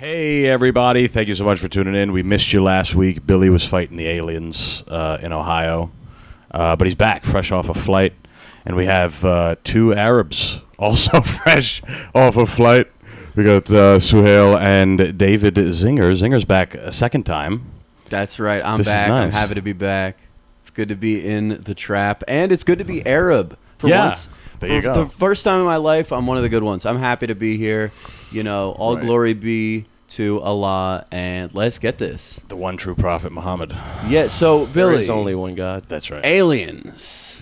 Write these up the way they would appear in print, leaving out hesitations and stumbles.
Hey, everybody. Thank you so much for tuning in. We missed you last week. Billy was fighting the aliens in Ohio. But he's back, fresh off a flight. And we have two Arabs also fresh off a flight. We got Souheil and David Zinger. Zinger's back a second time. That's right. I'm This is back. nice. I'm happy to be back. It's good to be in the trap. And it's good to be Arab for Yeah. once. There you For go. the first time in my life, I'm one of the good ones. I'm happy to be here. You know, all Right. glory be to Allah. And let's get this. The one true prophet, Muhammad. Yeah, so Billy. There is only one God. That's right. Aliens.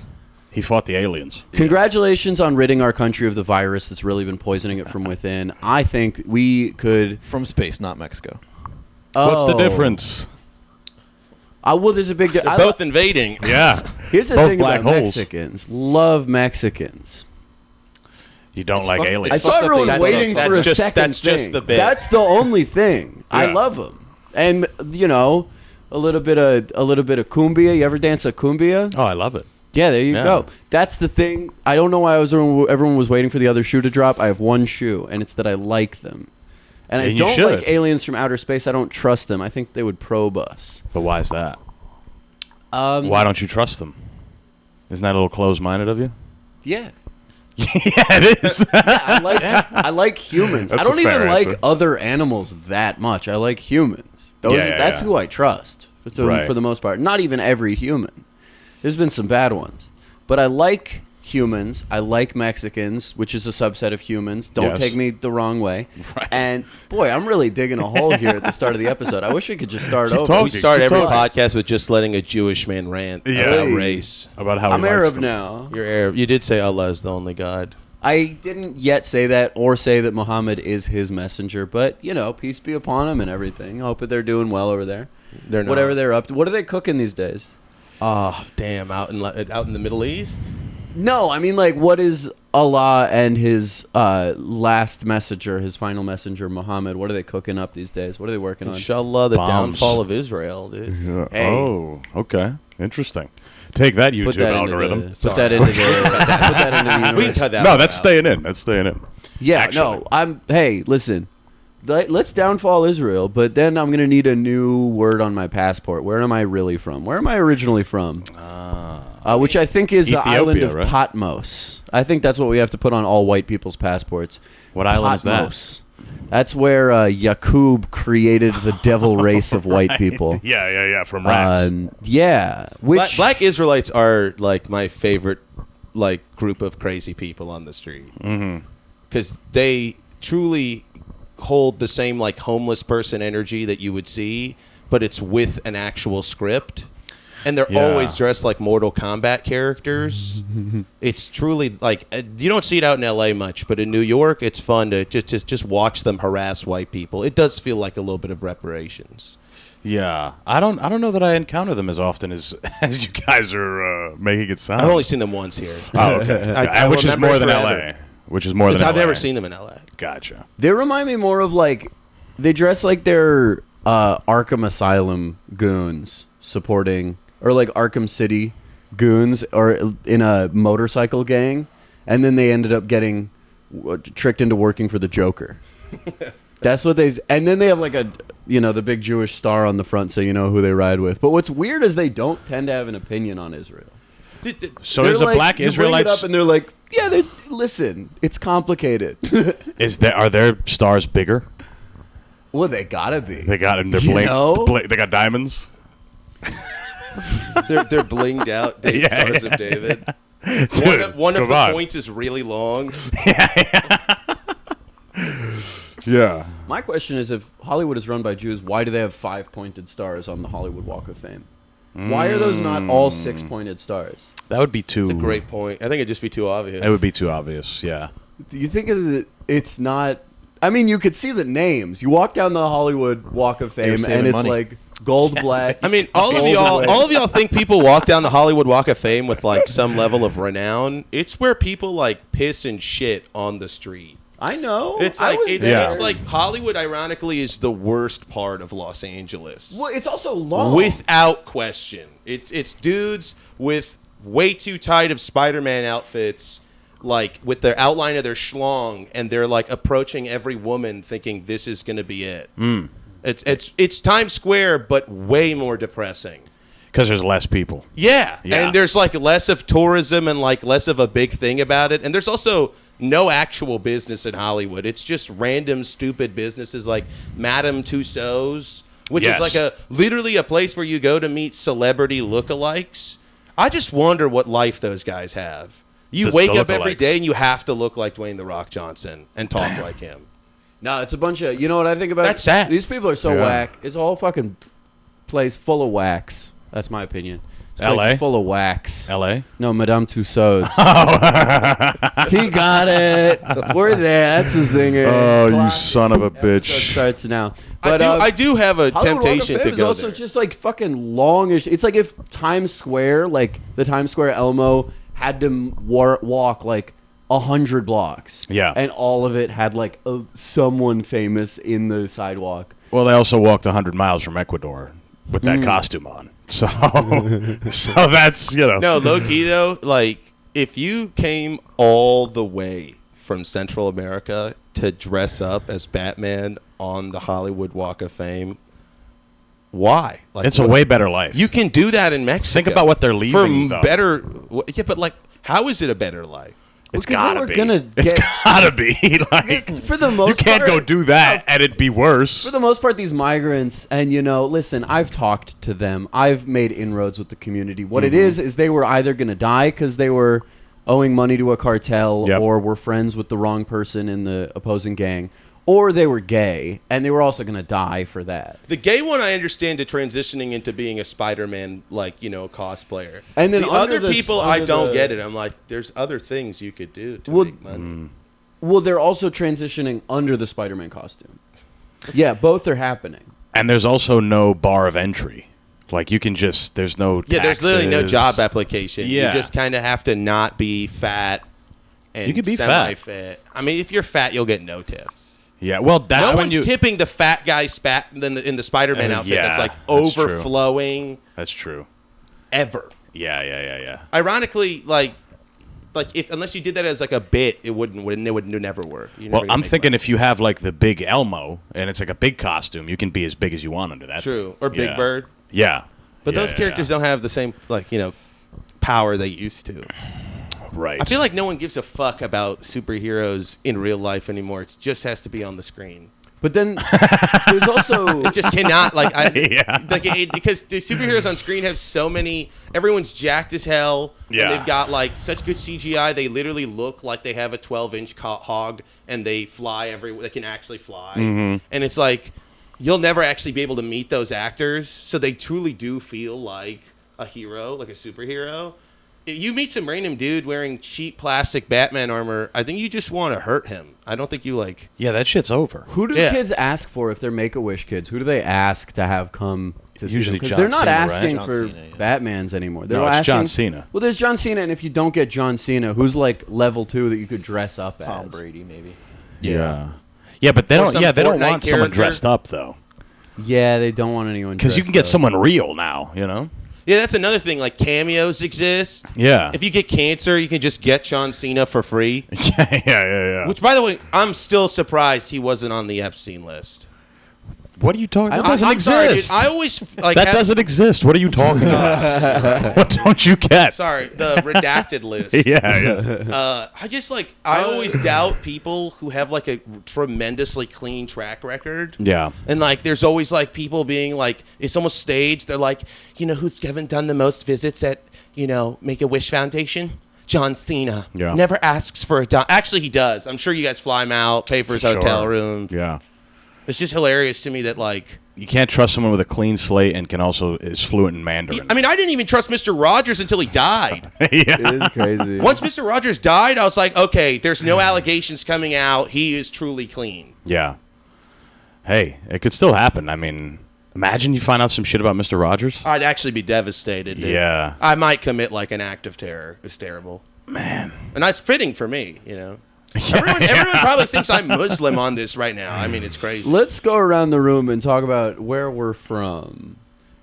He fought the aliens. Congratulations on ridding our country of the virus that's really been poisoning it from within. I think we could... From space, not Mexico. What's the Oh. difference? Well, there's a big... They're both invading. Yeah. Here's the Both thing black about holes. Mexicans. Love Mexicans. You don't It's like fuck- aliens. I saw everyone That's waiting just- for a that's just- second that's just thing. the bit. That's the only thing. I Yeah. love them, and you know, a little bit of cumbia. You ever dance a cumbia? Oh, I love it. Yeah, there you Yeah. go. That's the thing. I don't know why everyone was waiting for the other shoe to drop. I have one shoe, and it's that I like them, and I And you don't should. like aliens from outer space. I don't trust them. I think they would probe us. But why is that? Why don't you trust them? Isn't that a little closed-minded of you? Yeah. Yeah, it is. I like humans. That's I don't a fair even like answer. other animals that much. I like humans. That's who I trust for the most part. Not even every human. There's been some bad ones. But I like humans. I like Mexicans, which is a subset of humans. Don't Yes. take me the wrong way. Right. And boy, I'm really digging a hole here at the start of the episode. I wish we could just start over. talking. We start Keep every talking. podcast with just letting a Jewish man rant about race. About how I'm he likes Arab them. now. You're Arab. You did say Allah is the only God. I didn't yet say that or say that Muhammad is his messenger, but, you know, peace be upon him and everything. I hope that they're doing well over there. They're not. Whatever they're up to. What are they cooking these days? Oh, damn! Out in the Middle East. No, I mean, like, what is Allah and his last messenger, his final messenger, Muhammad? What are they cooking up these days? What are they working on? Inshallah, the Bombs. downfall of Israel, dude. Yeah. Hey. Oh, okay. Interesting. Take that, YouTube Put that algorithm. into the, put that into the, let's put that into the We can universe. cut that. No, one that's out. staying in. That's staying in. Yeah, Actually. no, hey, listen. Let's downfall Israel, but then I'm going to need a new word on my passport. Where am I really from? Where am I originally from? Which I think is the Ethiopia, island of right? Patmos. I think that's what we have to put on all white people's passports. What island is that? Patmos. That's where Yaqub created the devil race of white people. Yeah. From rats. Yeah, which Black Israelites are like my favorite like group of crazy people on the street because they truly hold the same like homeless person energy that you would see, but it's with an actual script, and they're Yeah. always dressed like Mortal Kombat characters. It's truly like you don't see it out in LA much, but in New York, it's fun to just watch them harass white people. It does feel like a little bit of reparations. Yeah. I don't know that I encounter them as often as you guys are making it sound. I've only seen them once here. Oh, okay. I Which is remember more it than forever. LA. Which is more than I've LA. never seen them in LA. Gotcha. they remind me more of like they dress like they're Arkham Asylum goons supporting, or like Arkham City goons, or in a motorcycle gang, and then they ended up getting tricked into working for the Joker. That's what they. And then they have like the big Jewish star on the front, so you know who they ride with. But what's weird is they don't tend to have an opinion on Israel. So They're is a like, black you bring Israelite? it up and they're like, yeah, listen, it's complicated. Are their stars bigger? Well, they gotta be. They got they're You know? they got diamonds. They're blinged out Stars of David. Dude, One of come the on. points is really long. Yeah. My question is, if Hollywood is run by Jews, why do they have 5 pointed stars on the Hollywood Walk of Fame? Why are those not all 6 pointed stars? That would be too. It's a great point. I think it'd just be too obvious. It would be too obvious. Yeah. Do you think it's not? I mean, you could see the names. You walk down the Hollywood Walk of Fame, saving and it's money. like gold black. I mean, all gold of y'all think people walk down the Hollywood Walk of Fame with like some level of renown. It's where people like piss and shit on the street. I know. It's I like was it's, there. it's like Hollywood. Ironically, is the worst part of Los Angeles. Well, it's also long. Without question, it's dudes with way too tight of Spider-Man outfits, like with the outline of their schlong, and they're like approaching every woman thinking this is going to be it. It's Times Square, but way more depressing. Because there's less people. Yeah, Yeah. and there's like less of tourism and like less of a big thing about it. And there's also no actual business in Hollywood. It's just random stupid businesses like Madame Tussauds, which Yes. is like literally a place where you go to meet celebrity lookalikes. I just wonder what life those guys have. You The wake up every lookalikes. day and you have to look like Dwayne The Rock Johnson and talk like him. No, it's a bunch of. You know what I think about? That's sad. These people are so Yeah. whack. It's a whole fucking place full of wax. That's my opinion. This place LA? is full of wax. L.A.? No, Madame Tussauds. He got it. We're there. That's a zinger. Oh, you Clock. son of a Episode bitch. starts now. But, I do have a Hollywood Walk of temptation Fame to is go also there. just like fucking longish. It's like if Times Square, like the Times Square Elmo, had to walk like 100 blocks. Yeah. And all of it had like someone famous in the sidewalk. Well, they also walked 100 miles from Ecuador with that costume on. So, so that's, you know. No, low key though, like if you came all the way from Central America to dress up as Batman on the Hollywood Walk of Fame, why? Like It's a way better life. You can do that in Mexico. Think about what they're leaving, for though. better. Yeah, but like, how is it a better life? It's Because gotta they were be. gonna It's get- gotta be. Like, For the most you can't part, go do that and it'd be worse. For the most part, these migrants, and listen, I've talked to them. I've made inroads with the community. What it is they were either going to die because they were owing money to a cartel Yep. or were friends with the wrong person in the opposing gang, or they were gay, and they were also going to die for that. The gay one, I understand, to transitioning into being a Spider-Man, like, cosplayer. And then the under other the- people, I under don't the- get it. I'm like, there's other things you could do to Well, make money. Well, they're also transitioning under the Spider-Man costume. Yeah, both are happening. And there's also no bar of entry. Like, you can just, there's no Yeah, there's literally no taxes. job application. Yeah. You just kind of have to not be fat and You can be fat. semi-fit. I mean, if you're fat, you'll get no tips. Yeah, well, that's No when one's you... tipping the fat guy in the Spider-Man outfit yeah, that's like that's true. overflowing That's true. ever. Yeah. Ironically, like if unless you did that as like a bit, it would never work. You're Well, never gonna I'm make thinking money. if you have, like, the big Elmo, and it's like a big costume, you can be as big as you want under that. True, or Big Yeah. Bird. Yeah. But Yeah, those characters don't have the same power they used to. Right. I feel like no one gives a fuck about superheroes in real life anymore. It just has to be on the screen. But then there's also... It just cannot Yeah. because the superheroes on screen have so many. Everyone's jacked as hell. Yeah. And they've got like such good CGI. They literally look like they have a 12-inch hog and they fly They can actually fly. Mm-hmm. And it's like you'll never actually be able to meet those actors, so they truly do feel like a hero, like a superhero. You meet some random dude wearing cheap plastic Batman armor, I think you just want to hurt him. I don't think you like... Yeah, that shit's over. Who do Yeah. kids ask for if they're Make-A-Wish kids? Who do they ask to have come to see Usually them? 'Cause John they're not Cena, right? asking John for Cena, yeah. Batmans anymore. They're No, it's asking, John Cena. Well, there's John Cena, and if you don't get John Cena, who's like level 2 that you could dress up Tom as? Brady, maybe. Yeah, but they Or don't. some Yeah, they don't Fortnite want someone character. dressed up though, Yeah, they don't want anyone because you dressed can get up. someone real now. You know. Yeah, that's another thing. Like, cameos exist. Yeah. If you get cancer, you can just get John Cena for free. yeah. Which, by the way, I'm still surprised he wasn't on the Epstein list. What are you talking about? That doesn't I'm sorry, dude. exist. I always like that have- doesn't exist. What are you talking about? What don't you get? Sorry, the redacted list. Yeah. I just I always doubt people who have like a tremendously clean track record. Yeah. And like, there's always like people being like, it's almost staged. They're like, who's haven't done the most visits at Make-A-Wish Foundation? John Cena. Yeah. Never asks for a Actually, he does. I'm sure you guys fly him out, pay for his hotel Sure. room. Yeah. It's just hilarious to me that like. You can't trust someone with a clean slate and can also is fluent in Mandarin. I mean, I didn't even trust Mr. Rogers until he died. yeah. It is crazy. Once Mr. Rogers died, I was like, okay, there's no allegations coming out. He is truly clean. Yeah. Hey, it could still happen. I mean, imagine you find out some shit about Mr. Rogers. I'd actually be devastated. Dude. Yeah. I might commit like an act of terror. It's terrible. Man. And that's fitting for me, Everyone probably thinks I'm Muslim on this right now. I mean, it's crazy. Let's go around the room and talk about where we're from.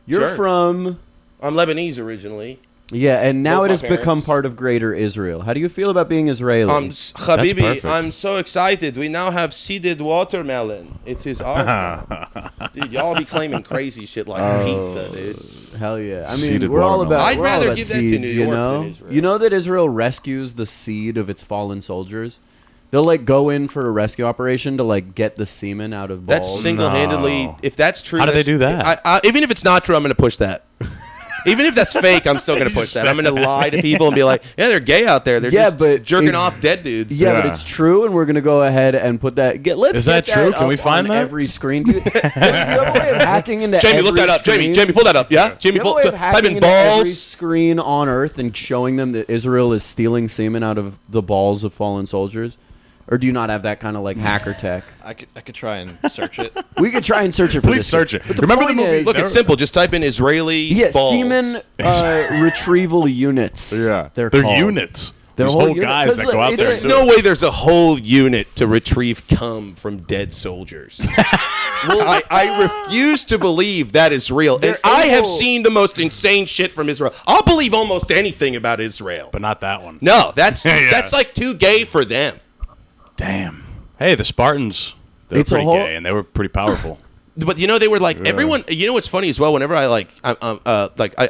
You're Sure. from... I'm Lebanese originally. Yeah, and now Both it my has become parents. part of Greater Israel. How do you feel about being Israeli? Habibi, perfect. I'm so excited. We now have seeded watermelon. It's his art now. Dude, y'all be claiming crazy shit like pizza, dude. Hell yeah! I mean, Seeded we're all watermelon. about. I'd we're all rather about give that to seeds, New you York know? than Israel. You know that Israel rescues the seed of its fallen soldiers. They'll like go in for a rescue operation to like get the semen out of balls. That's single-handedly. No. If that's true, How do they that's- do that? Even if it's not true, I'm going to push that. Even if that's fake, I'm still going to push that. I'm going to lie to people and be like, yeah, they're gay out there. They're just jerking off dead dudes. Yeah, but Yeah. it's true, and we're gonna go ahead and put that. Let's Is get that true? Can up we find on that? every screen? Do you have a way of hacking into Jamie, every look that up. screen? Jamie, pull that up. Yeah? Do you Jamie, have a way of type hacking in into every balls. screen on Earth and showing them that Israel is stealing semen out of the balls of fallen soldiers? Or do you not have that kind of like hacker tech? I could try and search it. We could try and search it for Please this search shit. it. But the Remember the point movie? is- Look, it's simple. Just type in Israeli Yeah, balls. semen retrieval units. They're called. units. They're There's whole whole unit- guys 'cause that look, go out it's there. a- and There's do no it. way there's a whole unit to retrieve cum from dead soldiers. I refuse to believe that is real. And They're I have able- seen the most insane shit from Israel. I'll believe almost anything about Israel. But not that one. No, that's Yeah. that's like too gay for them. Damn. Hey, the Spartans, they were It's a pretty whole- gay, and they were pretty powerful. But you know, they were like everyone. You know what's funny as well? Whenever I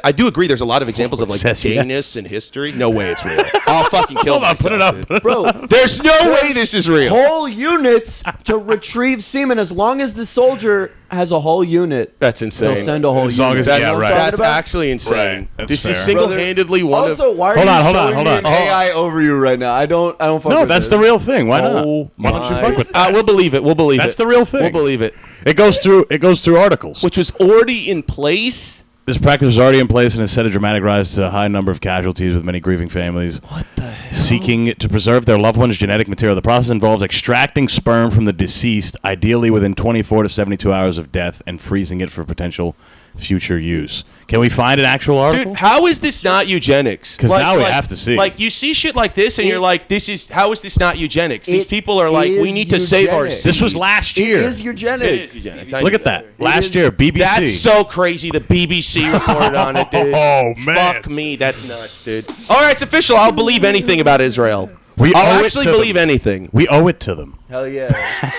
I do agree. There's a lot of examples of like says gayness in history. No way it's real. I'll fucking kill Hold on, myself. put it up. dude. Bro, There's no way this is real. whole units to retrieve semen. As long as the soldier has a whole unit, That's insane. they'll send a whole As long unit. as- That's, yeah, right. that's About? actually insane. Right, that's This is fair. single-handedly one Also, of. why are Hold you on, hold on, showing hold me on. an AI overview right now? I don't fuck No, with that's this. the real thing. Why not? Oh Why don't you my- fuck with that? We'll believe it. We'll believe it. That's the real thing. We'll believe it. It goes through articles. Which was already in place. This practice was already in place and has set a dramatic rise to a high number of casualties with many grieving families. What the hell? Seeking to preserve their loved one's genetic material. The process involves extracting sperm from the deceased, ideally within 24 to 72 hours of death, and freezing it for potential future use. Can we find an actual article? Dude, how is this not eugenics? 'Cause now we have to see. Like, you see shit like this, and you're like, how is this not eugenics? These It people are like, we is need to save our eugenics. seed. This was last It year. is eugenics. It is eugenics. I Look knew at that. It Last is- year, BBC. That's so crazy. The BBC reported on it, dude. Oh, man. Fuck me. That's nuts, dude. All right, it's official. I'll believe anything about Israel. We owe I'll it actually to believe them. anything. We owe it to them. Hell yeah.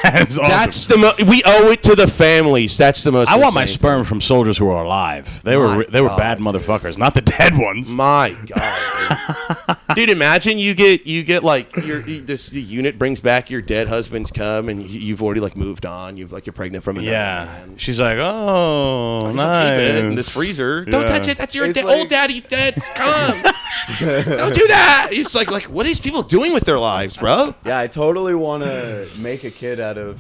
That's awesome. That's we owe it to the families. That's the most. I want my insane sperm from soldiers who are alive. They My were God, bad dude. motherfuckers, not the dead ones. My God, dude. Imagine you get like the unit brings back your dead husband's cum, and you've already like moved on. You're pregnant from another Yeah. man. She's like, oh, Just nice. keep it in this freezer. Don't Yeah. touch it. That's your It's old like- daddy's dead's cum. Don't do that. It's like what are these people doing with their lives, bro? Yeah, I totally want to make a kid out of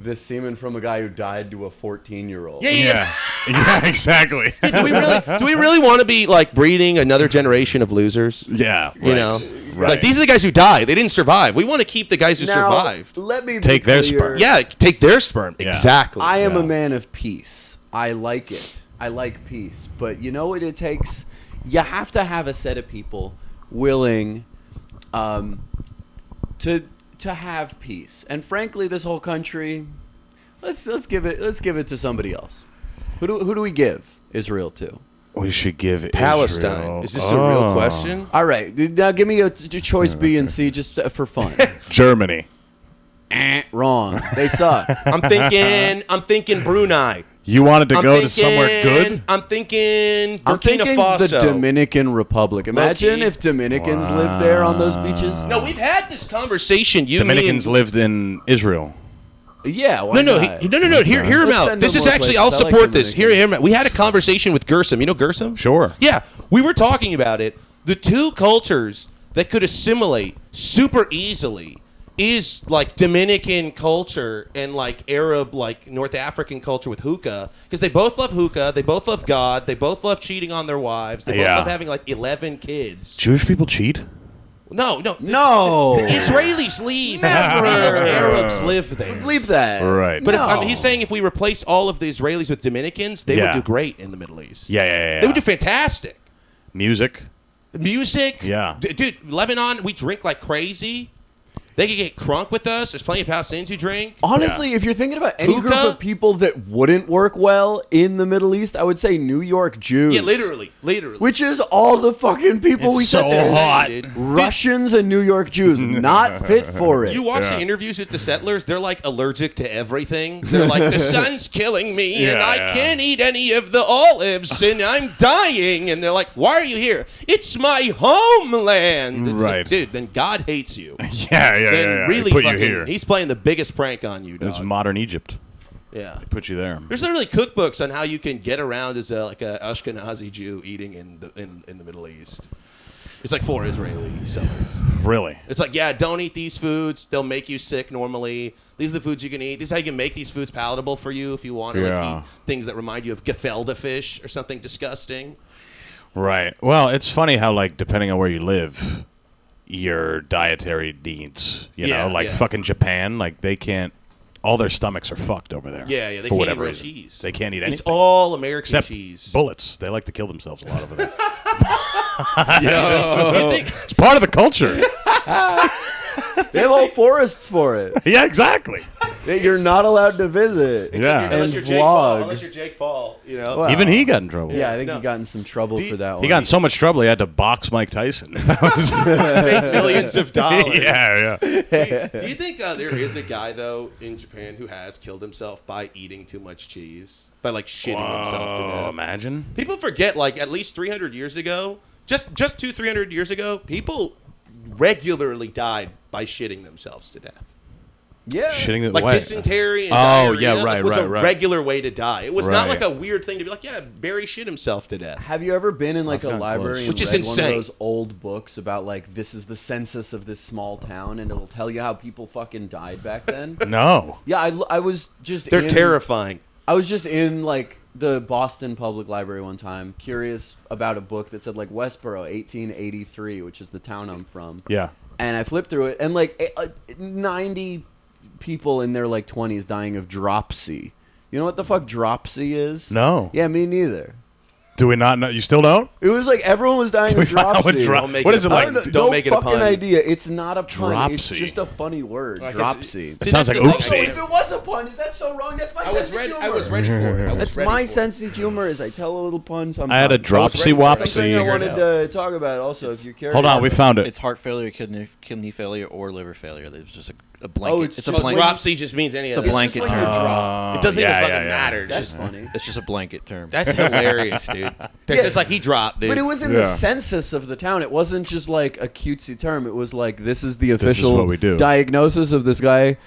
this semen from a guy who died to a 14-year-old. Yeah. Yeah, exactly. Do we really want to be like breeding another generation of losers? Yeah. You right. know, Right. like these are the guys who died. They didn't survive. We want to keep the guys who Now, survived. let me be Take their clear. sperm. Yeah, take their sperm. Yeah. Exactly. I am Yeah. a man of peace. I like it. I like peace. But you know what it takes? You have to have a set of people willing to have peace. And frankly, this whole country, let's give it to somebody else. Who do we give Israel to? We should give Palestine. Israel. Is this a real question? All right, now give me a choice B and C just for fun. Germany. Wrong. They suck. I'm thinking Brunei. You wanted to I'm go to thinking- somewhere good? I'm thinking I'm Burkina thinking Faso. the Dominican Republic. Imagine Low-key. if Dominicans lived there on those beaches. No, we've had this conversation. Dominicans lived in Israel. Yeah, why No. not? Hear him Let's out. send This them is more actually. places. I'll I like support this. Dominicans. Hear him out. We had a conversation with Gershom. You know Gershom? Sure. Yeah, we were talking about it. The two cultures that could assimilate super easily is like Dominican culture and like Arab, like North African culture with hookah, because they both love hookah, they both love God, they both love cheating on their wives, they both Yeah. love having like 11 kids. Jewish people cheat? No. No. Israelis leave. Never. Arabs live there. Leave that. Right. But No. he's saying if we replace all of the Israelis with Dominicans, they would Yeah. do great in the Middle East. Yeah. They would do fantastic. Music. Music. Yeah. Dude, Lebanon, we drink like crazy. They could get crunk with us. There's plenty of Palestinians who drink. Honestly, if you're thinking about any group Hookah? of people that wouldn't work well in the Middle East, I would say New York Jews. Yeah, literally. Which is all the fucking people It's we so said there. hot. Dude. Russians and New York Jews, not fit for it. You watch Yeah. the interviews with the settlers, they're like allergic to everything. They're like, the sun's killing me and Yeah, I yeah. can't eat any of the olives and I'm dying. And they're like, why are you here? It's my homeland. It's Right. like, dude, then God hates you. Yeah. Then really He put fucking, you here. he's playing the biggest prank on you, It's dog. modern Egypt. Yeah. Put you there. There's literally cookbooks on how you can get around as a Ashkenazi Jew eating in the Middle East. It's like for Israeli sellers. Really? It's like, yeah, don't eat these foods. They'll make you sick normally. These are the foods you can eat. This is how you can make these foods palatable for you if you want to like, eat things that remind you of gefilte fish or something disgusting. Right. Well, it's funny how, like, depending on where you live, your dietary needs, Yeah, like yeah. fucking Japan, like, they can't, all their stomachs are fucked over there. Yeah, yeah, they for can't whatever eat real reason. cheese. They can't eat anything. It's all American except cheese. bullets. They like to kill themselves a lot over there. You think- It's part of the culture. They have whole forests for it. Yeah, exactly. That you're not allowed to visit. Yeah. unless And you're Jake Paul. vlog. Unless you're Jake Paul, you know. Well, Even he got in trouble. Yeah, I think No. he got in some trouble Do you- for that one. He got in so much trouble he had to box Mike Tyson. That was- Make millions of dollars. yeah. Do you think there is a guy though in Japan who has killed himself by eating too much cheese, by like shitting himself to Oh, death? imagine. People forget, like at least 300 years ago, just 300 years ago, people regularly died by shitting themselves to death. Yeah. Shitting the Like way. dysentery and Oh, diarrhea yeah, right, was a right. regular way to die. It was not Right. like a weird thing to be like, yeah, Barry shit himself to death. Have you ever been in like I've a gotten library close. and Which is read one insane. of those old books about like this is the census of this small town and it'll tell you how people fucking died back then? No. Yeah, I was just They're in, terrifying. I was just in like the Boston Public Library one time, curious about a book that said like Westboro 1883, which is the town I'm from. Yeah. And I flipped through it and like 90 people in their like 20s dying of dropsy. You know what the fuck dropsy is? No. Yeah, me neither. Do we not know? You still don't? It was like everyone was dying We of found out what dropsy. drop- Don't make what it is a it pun. like? I don't- Don't no make it a fucking pun. idea. It's not a pun. It's Dropsy. just a funny word. Like, Dropsy. It sounds like that's the oopsie. thing. If it was a pun, is that so wrong? That's my sense of humor. I was ready for it. That's my sense of humor. Is I tell a little pun sometimes. I had a That's dropsy something wopsy. I wanted to talk about. Also, if you're curious. Hold on, we found it. It's heart failure, kidney failure, or liver failure. There's just a blanket. Oh, it's it's a just blanket. Dropsy just means any It's of a this. blanket It's just term. like a drop. It doesn't Yeah, even fucking yeah. matter. It's That's just- funny. It's just a blanket term. That's hilarious, dude. They're Yeah. just like, he dropped, dude. But it was in Yeah. the census of the town. It wasn't just like a cutesy term. It was like this is the is official what we do. diagnosis of this guy.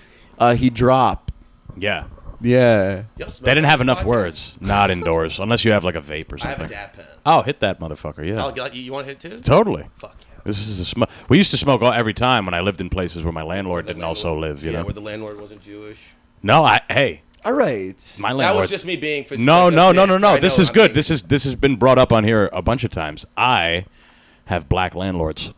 He dropped. Yeah. Yeah. Y'all smell They didn't have enough podcast? words. Not indoors. Unless you have like a vape or I have a something. dab pen. Oh, hit that motherfucker. Yeah. You want to hit it too? Totally. Fuck yeah. This is a smoke. We used to smoke every time when I lived in places where my landlord The didn't also live, you yeah, know? where the landlord wasn't Jewish. No, hey. All right. My That landlord. was just me being facetious. No. I This know, is I'm good. being- This has been brought up on here a bunch of times. I have black landlords.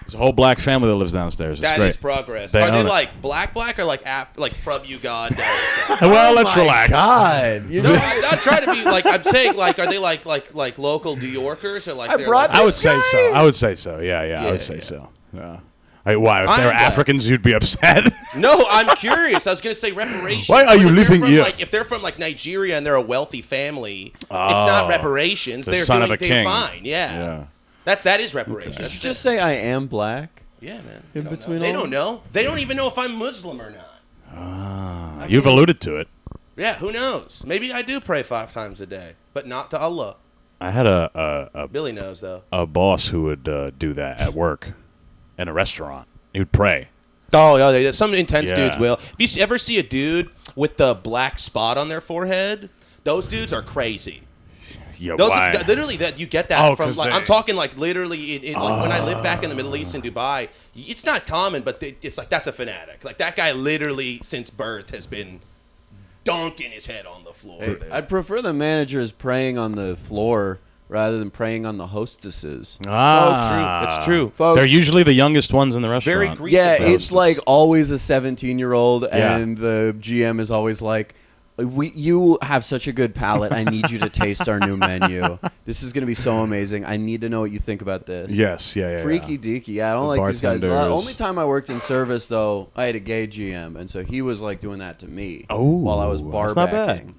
There's a whole black family that lives downstairs. It's That great. is progress. They Are they own it. like black or like like from Uganda? Well, let's My relax. God. You No, know, I'm not trying to be like. I'm saying like, are they like local New Yorkers or like? I they're brought like, I would This say guy? so. I would say so. Yeah. I Yeah, would say yeah. so. Yeah. Why? If they were I'm Africans, you'd be upset. No, I'm curious. I was gonna say reparations. Why are you But if they're living from, here? Like, if they're from like Nigeria and they're a wealthy family, it's not Oh, reparations. the They're son doing, of a they're king. fine. Yeah. That is reparations. did That's you just say I am black? yeah, man. In They don't between know. They all- don't know. They don't even know if I'm Muslim or not. You've alluded to it. Yeah, who knows? Maybe I do pray 5 times a day, but not to Allah. I had a Billy knows though. boss who would do that at work, in a restaurant. He would pray. Oh, yeah, some intense Yeah. dudes will. If you ever see a dude with the black spot on their forehead, those dudes are crazy. Yeah, Those why? literally that you get that Oh, from 'cause like they- I'm talking like literally like when I lived back in the Middle East in Dubai, it's not common, but it's like that's a fanatic. Like that guy literally since birth has been dunking his head on the floor. dude. I'd prefer the managers praying on the floor rather than praying on the hostesses. It's true. Folks, They're usually the youngest ones in the Very restaurant. Greek. yeah, of those. it's like always a 17-year-old, Yeah. and the GM is always like, You have such a good palate. I need you to taste our new menu. This is going to be so amazing. I need to know what you think about this. Yes, yeah. Freaky deaky. Yeah, I don't The like these guys. bartenders. Only time I worked in service, though, I had a gay GM, and so he was like doing that to me Oh, while I was that's not bad. barbacking.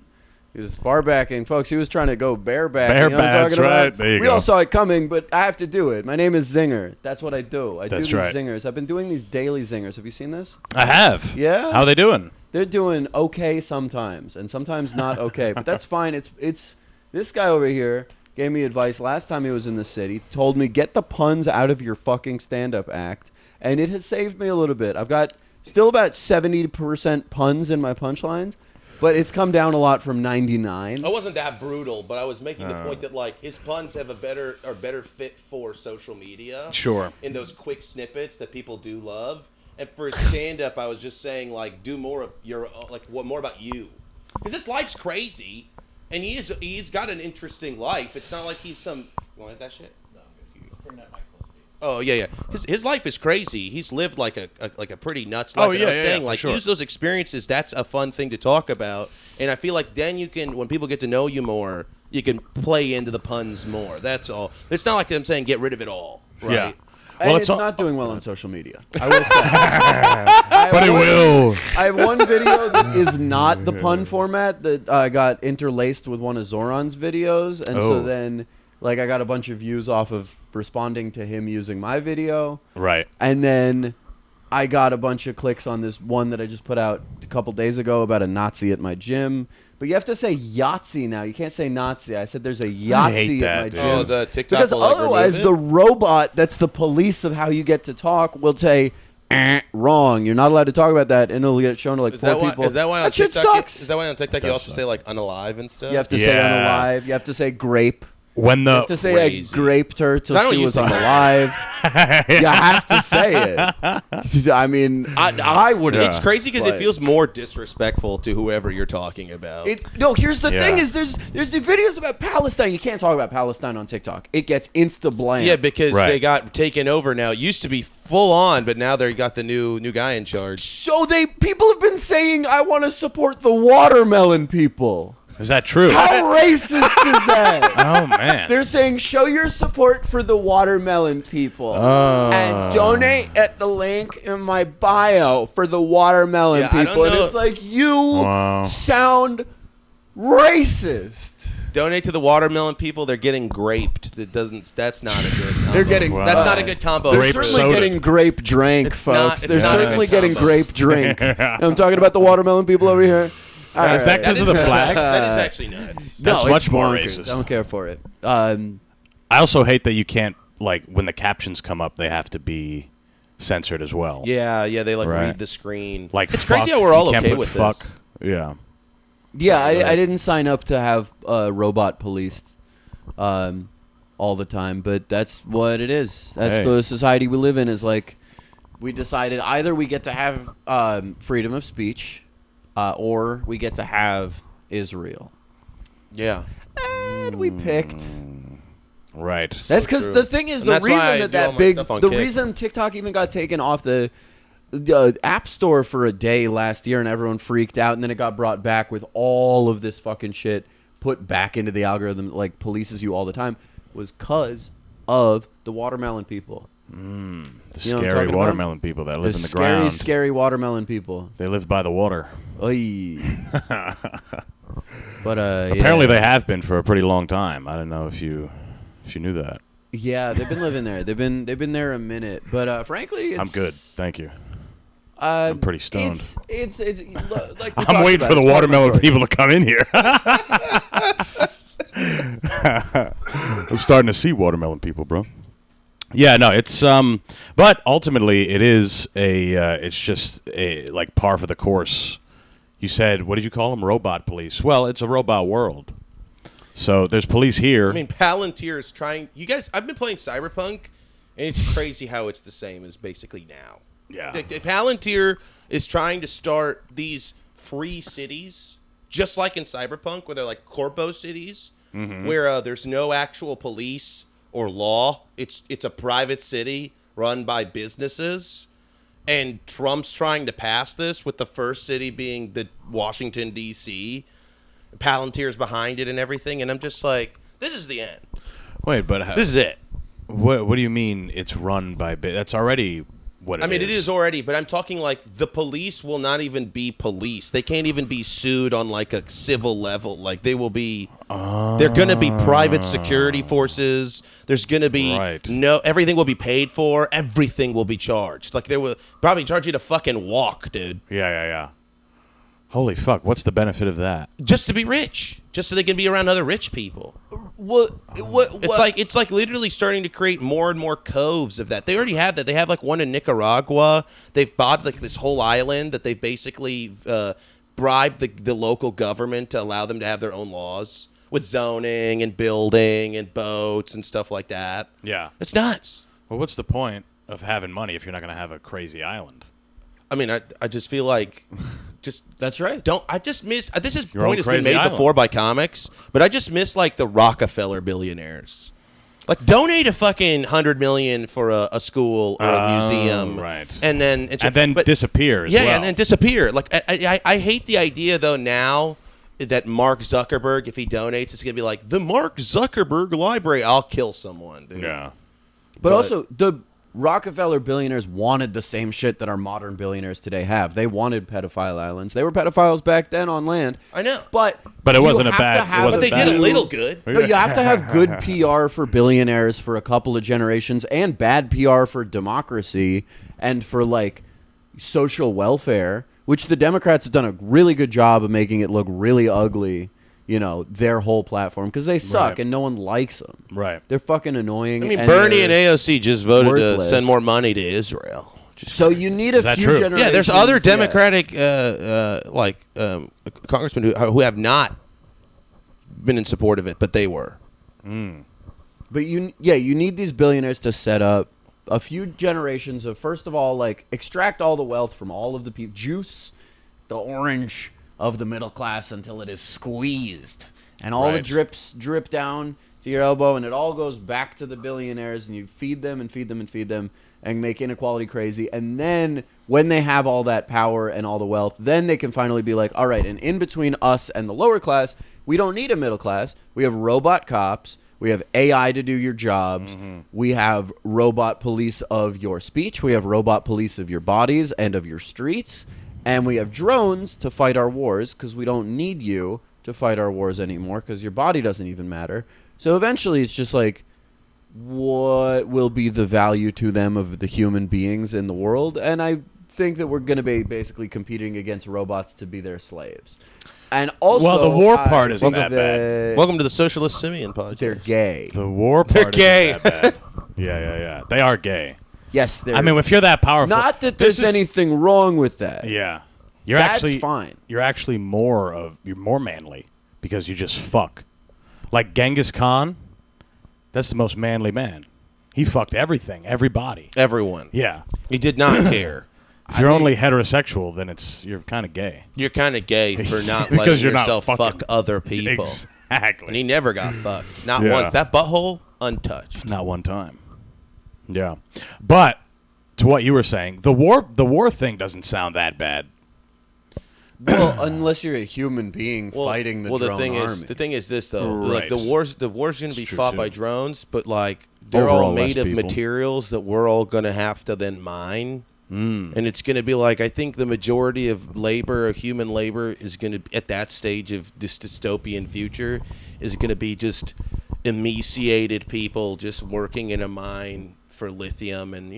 He was barbacking, folks. He was trying to go bareback. You know what I'm Bareback, talking that's about? right. There you We go. all saw it coming, but I have to do it. My name is Zinger. That's what I do. I do That's these right. zingers. I've been doing these daily zingers. Have you seen this? I have. Yeah? How are they doing? They're doing okay sometimes, and sometimes not okay. But that's fine. It's this guy over here gave me advice last time he was in the city. Told me get the puns out of your fucking stand-up act, and it has saved me a little bit. I've got still about 70% puns in my punchlines, but it's come down a lot from 99. I wasn't that brutal, but I was making the point that like his puns have a better fit for social media. Sure. In those quick snippets that people do love. And for his stand-up, I was just saying, like, do more of your, more about you. Because his life's crazy, and he's got an interesting life. It's not like he's some... You want that shit? No, bring that mic close to me. Oh, yeah. His life is crazy. He's lived like a pretty nuts life. Oh, And yeah, I was yeah, saying, for like, sure. use those experiences. That's a fun thing to talk about. And I feel like then you can, when people get to know you more, you can play into the puns more. That's all. It's not like I'm saying get rid of it all, right? Yeah. And Well, it's all- not doing well on social media. I will say. But it will. I have one video that is not the pun format that got interlaced with one of Zoran's videos, and so Oh. then like I got a bunch of views off of responding to him using my video, Right. and then I got a bunch of clicks on this one that I just put out a couple days ago about a Nazi at my gym. But you have to say Yahtzee now. You can't say Nazi. I said there's a Yahtzee that, at my dude. gym. Oh, the TikTok Because will, like, otherwise, remove the it? robot that's the police of how you get to talk will say, wrong. You're not allowed to talk about that, and it'll get shown to like Is four that why? people. Is that why on that shit TikTok? sucks. Is that why on TikTok you Does also suck. say like unalive and stuff? You have to say Yeah. unalive. You have to say grape. When You the have to say Crazy. I graped her till I don't she use was that. unalived. You have to say it. I mean, I would. Yeah. It's crazy because Right. it feels more disrespectful to whoever you're talking about. No, here's the Yeah. thing: is there's the videos about Palestine. You can't talk about Palestine on TikTok. It gets insta bland. yeah, because Right. they got taken over now. It used to be full on, but now they got the new guy in charge. So people have been saying I want to support the watermelon people. is that true? How racist is that? Oh man. They're saying show your support for the watermelon people Oh. and donate at the link in my bio for the watermelon Yeah, I don't people. And know. it's like you Wow. sound racist. Donate to the watermelon people. They're getting graped. That's not a good combo. They're getting Wow. That's not a good combo. They're Grape certainly soda. getting grape drink, It's not- folks. it's They're not a certainly good getting combo. grape drink. I'm talking about the watermelon people over here. All Is that right. because of the flag? That is actually nuts. No, That's it's much more bonkers. racist. I don't care for it. I also hate that you can't, like, when the captions come up, they have to be censored as well. Yeah, they like Right. read the screen. Like, it's fuck, crazy how we're all you can't okay put with fuck. this. Yeah. Yeah, I didn't sign up to have robot policed all the time, but that's what it is. That's Hey. the society we live in. Is like we decided either we get to have freedom of speech, or we get to have Israel, Yeah. and we picked. Right. That's because true. the thing is And the that's why I reason do all that my big stuff on the Kick. reason TikTok even got taken off the App Store for a day last year and everyone freaked out, and then it got brought back with all of this fucking shit put back into the algorithm that, like, polices you all the time, was because of the watermelon people. The You know what I'm scary talking about? watermelon people that live in the scary, ground. scary watermelon people. They live by the water. Oy. But Apparently, they have been for a pretty long time. I don't know if you knew that. yeah, they've been living there. They've been there a minute. But frankly, it's, I'm good. Thank you. I'm pretty stoned. It's like we I'm talked waiting about, for the it's part of my watermelon story. people to come in here. I'm starting to see watermelon people, bro. Yeah, no, it's but ultimately it is it's just like par for the course. You said, what did you call them? Robot police. Well, it's a robot world. So there's police here. I mean, Palenteer is trying. You guys, I've been playing Cyberpunk, and it's crazy how it's the same as basically now. Yeah. Palantir is trying to start these free cities, just like in Cyberpunk, where they're like corpo cities, where there's no actual police or law. It's a private city run by businesses, and Trump's trying to pass this with the first city being the Washington, D.C., Palantir's behind it and everything, and I'm just like, this is the end. Wait, but This is it. what do you mean it's run by that's already what it is? I mean, it is already, but I'm talking like the police will not even be police. They can't even be sued on like a civil level. Like they will be, they're going to be private security forces. There's going to be everything will be paid for. Everything will be charged. Like they will probably charge you to fucking walk, dude. Yeah. Holy fuck! What's the benefit of that? Just to be rich, just so they can be around other rich people. What? It's like literally starting to create more and more coves of that. They already have that. They have like one in Nicaragua. They've bought like this whole island that they've basically bribed the local government to allow them to have their own laws with zoning and building and boats and stuff like that. Yeah, it's nuts. Well, what's the point of having money if you're not going to have a crazy island? I mean, I just feel like. That's right. I just miss this is Your point own has been crazy made island. before by comics, but I just miss like the Rockefeller billionaires. Like donate a fucking $100 million for a school or a museum, right? And then disappear. As yeah, well. and then disappear. Like I hate the idea though now that Mark Zuckerberg, if he donates, it's gonna be like the Mark Zuckerberg Library. I'll kill someone, dude. Yeah, But also the Rockefeller billionaires wanted the same shit that our modern billionaires today have. They wanted pedophile islands. They were pedophiles back then on land. I know, but it you wasn't a have to bad. have It wasn't but they bad. did a little good. No, you have to have good PR for billionaires for a couple of generations and bad PR for democracy and for like social welfare, which the Democrats have done a really good job of making it look really ugly. You know, their whole platform because they suck Right. and no one likes them. Right. They're fucking annoying. I mean, and Bernie and they're AOC just voted worthless. to send more money to Israel. So you need a Is that few true? generations. Yeah, there's other yeah. Democratic congressmen who have not been in support of it, but they were. But you need these billionaires to set up a few generations of, first of all, like extract all the wealth from all of the people, juice the orange of the middle class until it is squeezed, and all the Right. drips drip down to your elbow, and it all goes back to the billionaires, and you feed them and feed them and feed them, and make inequality crazy. And then when they have all that power and all the wealth, then they can finally be like, all right, and in between us and the lower class, we don't need a middle class. We have robot cops. We have AI to do your jobs. We have robot police of your speech. We have robot police of your bodies and of your streets. And we have drones to fight our wars because we don't need you to fight our wars anymore because your body doesn't even matter. So eventually it's just like, what will be the value to them of the human beings in the world? And I think that we're going to be basically competing against robots to be their slaves. And also, Well, the war part I isn't think that bad. Welcome to the Socialist Simian podcast. they're gay. The war They're part gay. isn't that bad. Yeah. They are gay. Yes, they're. I mean, if you're that powerful, not that this there's is- anything wrong with that. Yeah, you're That's actually fine. You're actually more manly because you just fuck. Like Genghis Khan, that's the most manly man. He fucked everything, everybody. Everyone. Yeah. He did not care. If you're only heterosexual, then you're kind of gay. You're kind of gay for not Because letting you're not yourself fucking- fuck other people. Exactly. And he never got fucked. Not Yeah. once. That butthole, untouched. Not one time. Yeah. But to what you were saying, the war thing doesn't sound that bad. Well, unless you're a human being fighting the drone army. The thing is this though, Right. like the war's going to be It's true, fought too. by drones, but like they're Overall, all less made of people. materials that we're all going to have to then mine. And it's going to be like, I think the majority of labor, of human labor, is going to, at that stage of this dystopian future, is going to be just emaciated people just working in a mine for lithium and,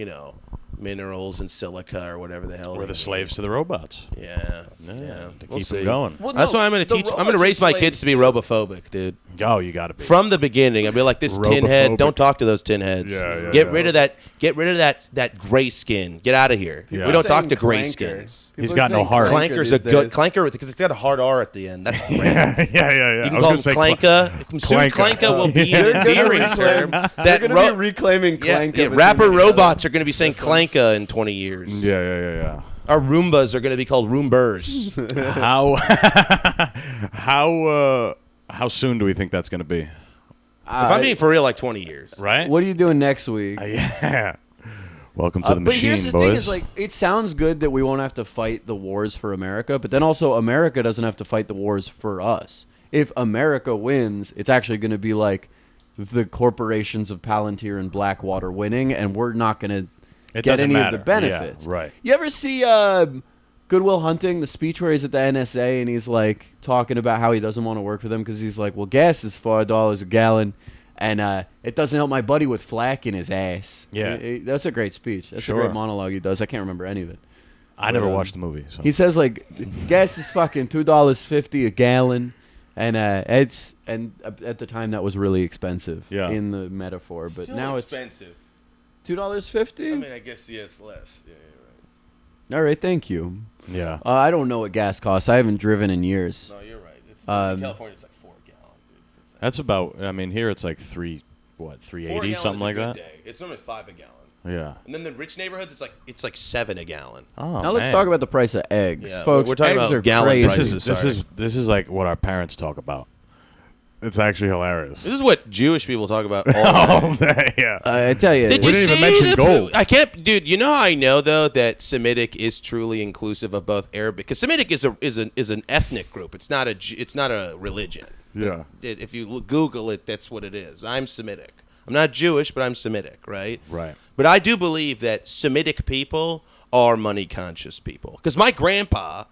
minerals and silica or whatever the hell. We're the they slaves to the robots. need. Yeah. To We'll keep see. them going. Well, That's no, why I'm going to the teach. I'm robots going to are raise my slaves kids to be robophobic, dude. Oh, you got to be. From the beginning, I'd be like, "This tin head, Robophobic. don't talk to those tin heads. Yeah, Get yeah. rid of that. Get rid of that gray skin. Get out of here. Yeah. We don't talk Saying to gray clanker. skins. He's People got are no saying heart. Clanker's these a good days. clanker because it's got a hard R at the end. That's great. yeah. You can call him Clanka. Soon Clanka will be an endearing term. They're That going to be reclaiming Clank. rapper robots are going to be saying Clanka in 20 years. Yeah. Our Roombas are going to be called Roombers. How soon do we think that's going to be? If I'm being for real, like 20 years. Right? What are you doing next week? Yeah. Welcome to the but machine, here's the boys. thing: is like it sounds good that we won't have to fight the wars for America, but then also America doesn't have to fight the wars for us. If America wins, it's actually going to be like the corporations of Palantir and Blackwater winning, and we're not going to It get doesn't any matter. of the benefits. Yeah, right. You ever see Good Will Hunting, the speech where he's at the NSA and he's like talking about how he doesn't want to work for them because he's like, well, gas is $4 a gallon, and it doesn't help my buddy with flack in his ass. Yeah. That's a great speech. That's a Sure. great monologue he does. I can't remember any of it. I never watched the movie. So. He says like, gas is fucking $2.50 a gallon, and at the time that was really expensive. Yeah. In the metaphor, but Still now expensive. it's $2.50. I mean, I guess it's less. Yeah, you're right. All right, thank you. Yeah. I don't know what gas costs. I haven't driven in years. No, you're right. It's in Um, California. It's like $4 a gallon, dude. It's insane. That's about. I mean, here it's like 380 something like that. Day. It's normally $5 a gallon. Yeah. And then the rich neighborhoods, it's like $7 a gallon. Oh, Now let's man. talk about the price of eggs, Yeah, folks. we're talking eggs about are gallon crazy. prices. This is like what our parents talk about. It's actually hilarious. This is what Jewish people talk about all Oh, day. yeah. I tell you, Did We you didn't even see mention the- gold. I can't, dude. You know how I know though that Semitic is truly inclusive of both Arabic, because Semitic is an ethnic group. It's not a religion. Yeah. If you Google it, that's what it is. I'm Semitic. I'm not Jewish, but I'm Semitic, right? Right. But I do believe that Semitic people are money conscious people. Because my grandpa,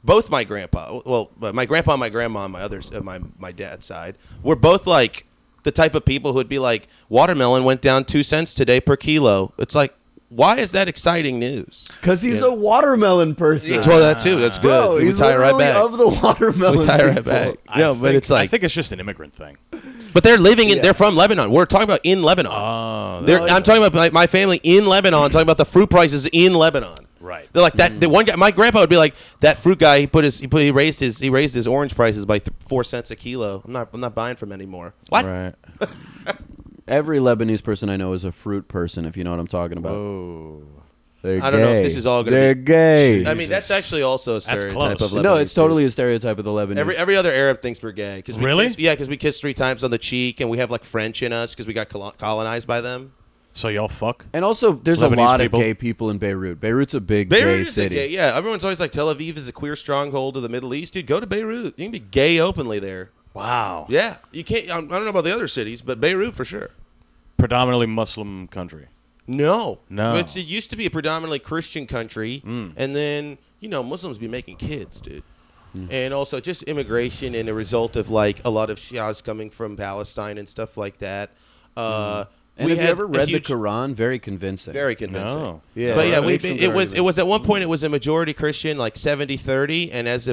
both my grandpa, well, my grandpa and my grandma on my dad's side, were both like the type of people who'd be like, watermelon went down 2 cents today per kilo. It's like, why is that exciting news? because he's a watermelon person. Well, that too. That's good. Bro, we he's tie it right literally back. of the watermelon. We tie it right people. back. I No, but think- it's like, I think it's just an immigrant thing. but they're living in. They're from Lebanon. We're talking about in Lebanon. Oh, I'm talking about my family in Lebanon. Talking about the fruit prices in Lebanon. Right. They're like that. The one guy, my grandpa would be like, that fruit guy. He raised his orange prices by 4 cents a kilo. I'm not buying from anymore. What? Right. Every Lebanese person I know is a fruit person. If you know what I'm talking about. Oh. They're I don't know if gay. this is all gonna They're be- gay. I mean, that's actually also a That's stereotype close. of Lebanese. No, it's too. totally a stereotype of the Lebanese. Every other Arab thinks we're gay. Cause we Really? Kiss, yeah, because we kiss 3 times on the cheek, and we have like French in us because we got colonized by them. So y'all fuck? And also, there's a Lebanese lot people? of gay people in Beirut. Beirut's a big Beirut gay is a city. gay. Yeah, everyone's always like Tel Aviv is a queer stronghold of the Middle East. Dude, go to Beirut. You can be gay openly there. Wow. Yeah, you can't. I don't know about the other cities, but Beirut for sure. Predominantly Muslim country. No. No. It used to be a predominantly Christian country, and then, Muslims be making kids, dude. And also just immigration and a result of, like, a lot of Shias coming from Palestine and stuff like that. And we have you had ever a read huge- the Quran? Very convincing. Very convincing. No. Yeah, But yeah, it makes them very it was at one point it was a majority Christian, like 70-30, and as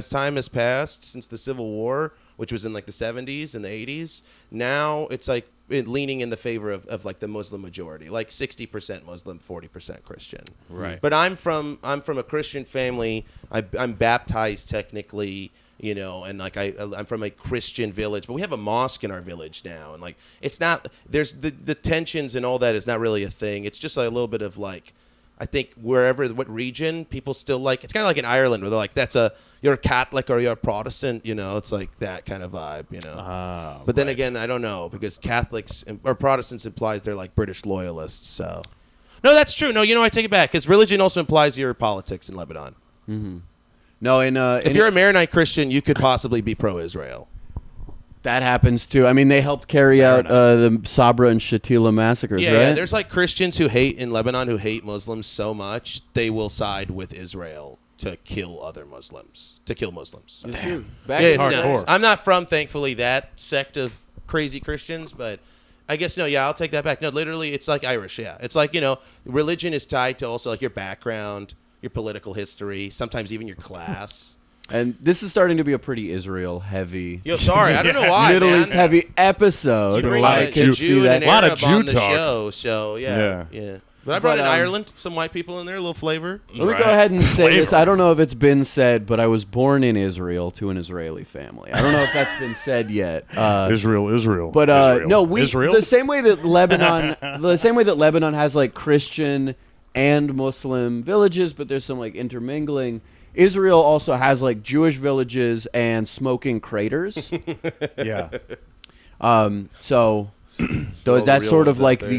time has passed since the Civil War, which was in like the 70s and the 80s, now it's like leaning in the favor of like the Muslim majority, like 60% Muslim, 40% Christian. Right. But I'm from a Christian family. I'm baptized technically, and like I'm from a Christian village, but we have a mosque in our village now, and like it's not, there's the tensions and all that is not really a thing. It's just like a little bit of like, I think what region, people still like, it's kind of like in Ireland where they're like, you're a Catholic or you're a Protestant, it's like that kind of vibe, But then again, I don't know, because Catholics or Protestants implies they're like British loyalists, so. No, that's true. No, I take it back, because religion also implies your politics in Lebanon. No, If you're a Maronite Christian, you could possibly be pro-Israel. that happens too. I mean, they helped carry out the Sabra and Shatila massacres, Yeah, right? yeah, there's like Christians who hate in Lebanon who hate Muslims so much they will side with Israel to kill other Muslims, Shoot. Yeah, it's hardcore. nuts. I'm not from, thankfully, that sect of crazy Christians, but I guess I'll take that back. No, literally, it's like Irish. Yeah, it's like religion is tied to also like your background, your political history, sometimes even your class. And this is starting to be a pretty Israel-heavy, Yo, sorry, I don't know why. Middle man. East-heavy episode. You bring lot a of can Jew- see Jew that. and an Lot of Arab Jew on the talk. show, so yeah. But I brought But, in Ireland, some white people in there, a little flavor. Let me Right. go ahead and say Flavor. this. I don't know if it's been said, but I was born in Israel to an Israeli family. I don't know if that's been said yet. Israel. But Israel. no, Israel? the same way that Lebanon has like Christian and Muslim villages, but there's some like intermingling. Israel also has like Jewish villages and smoking craters. Yeah. So the that's real sort ones of like out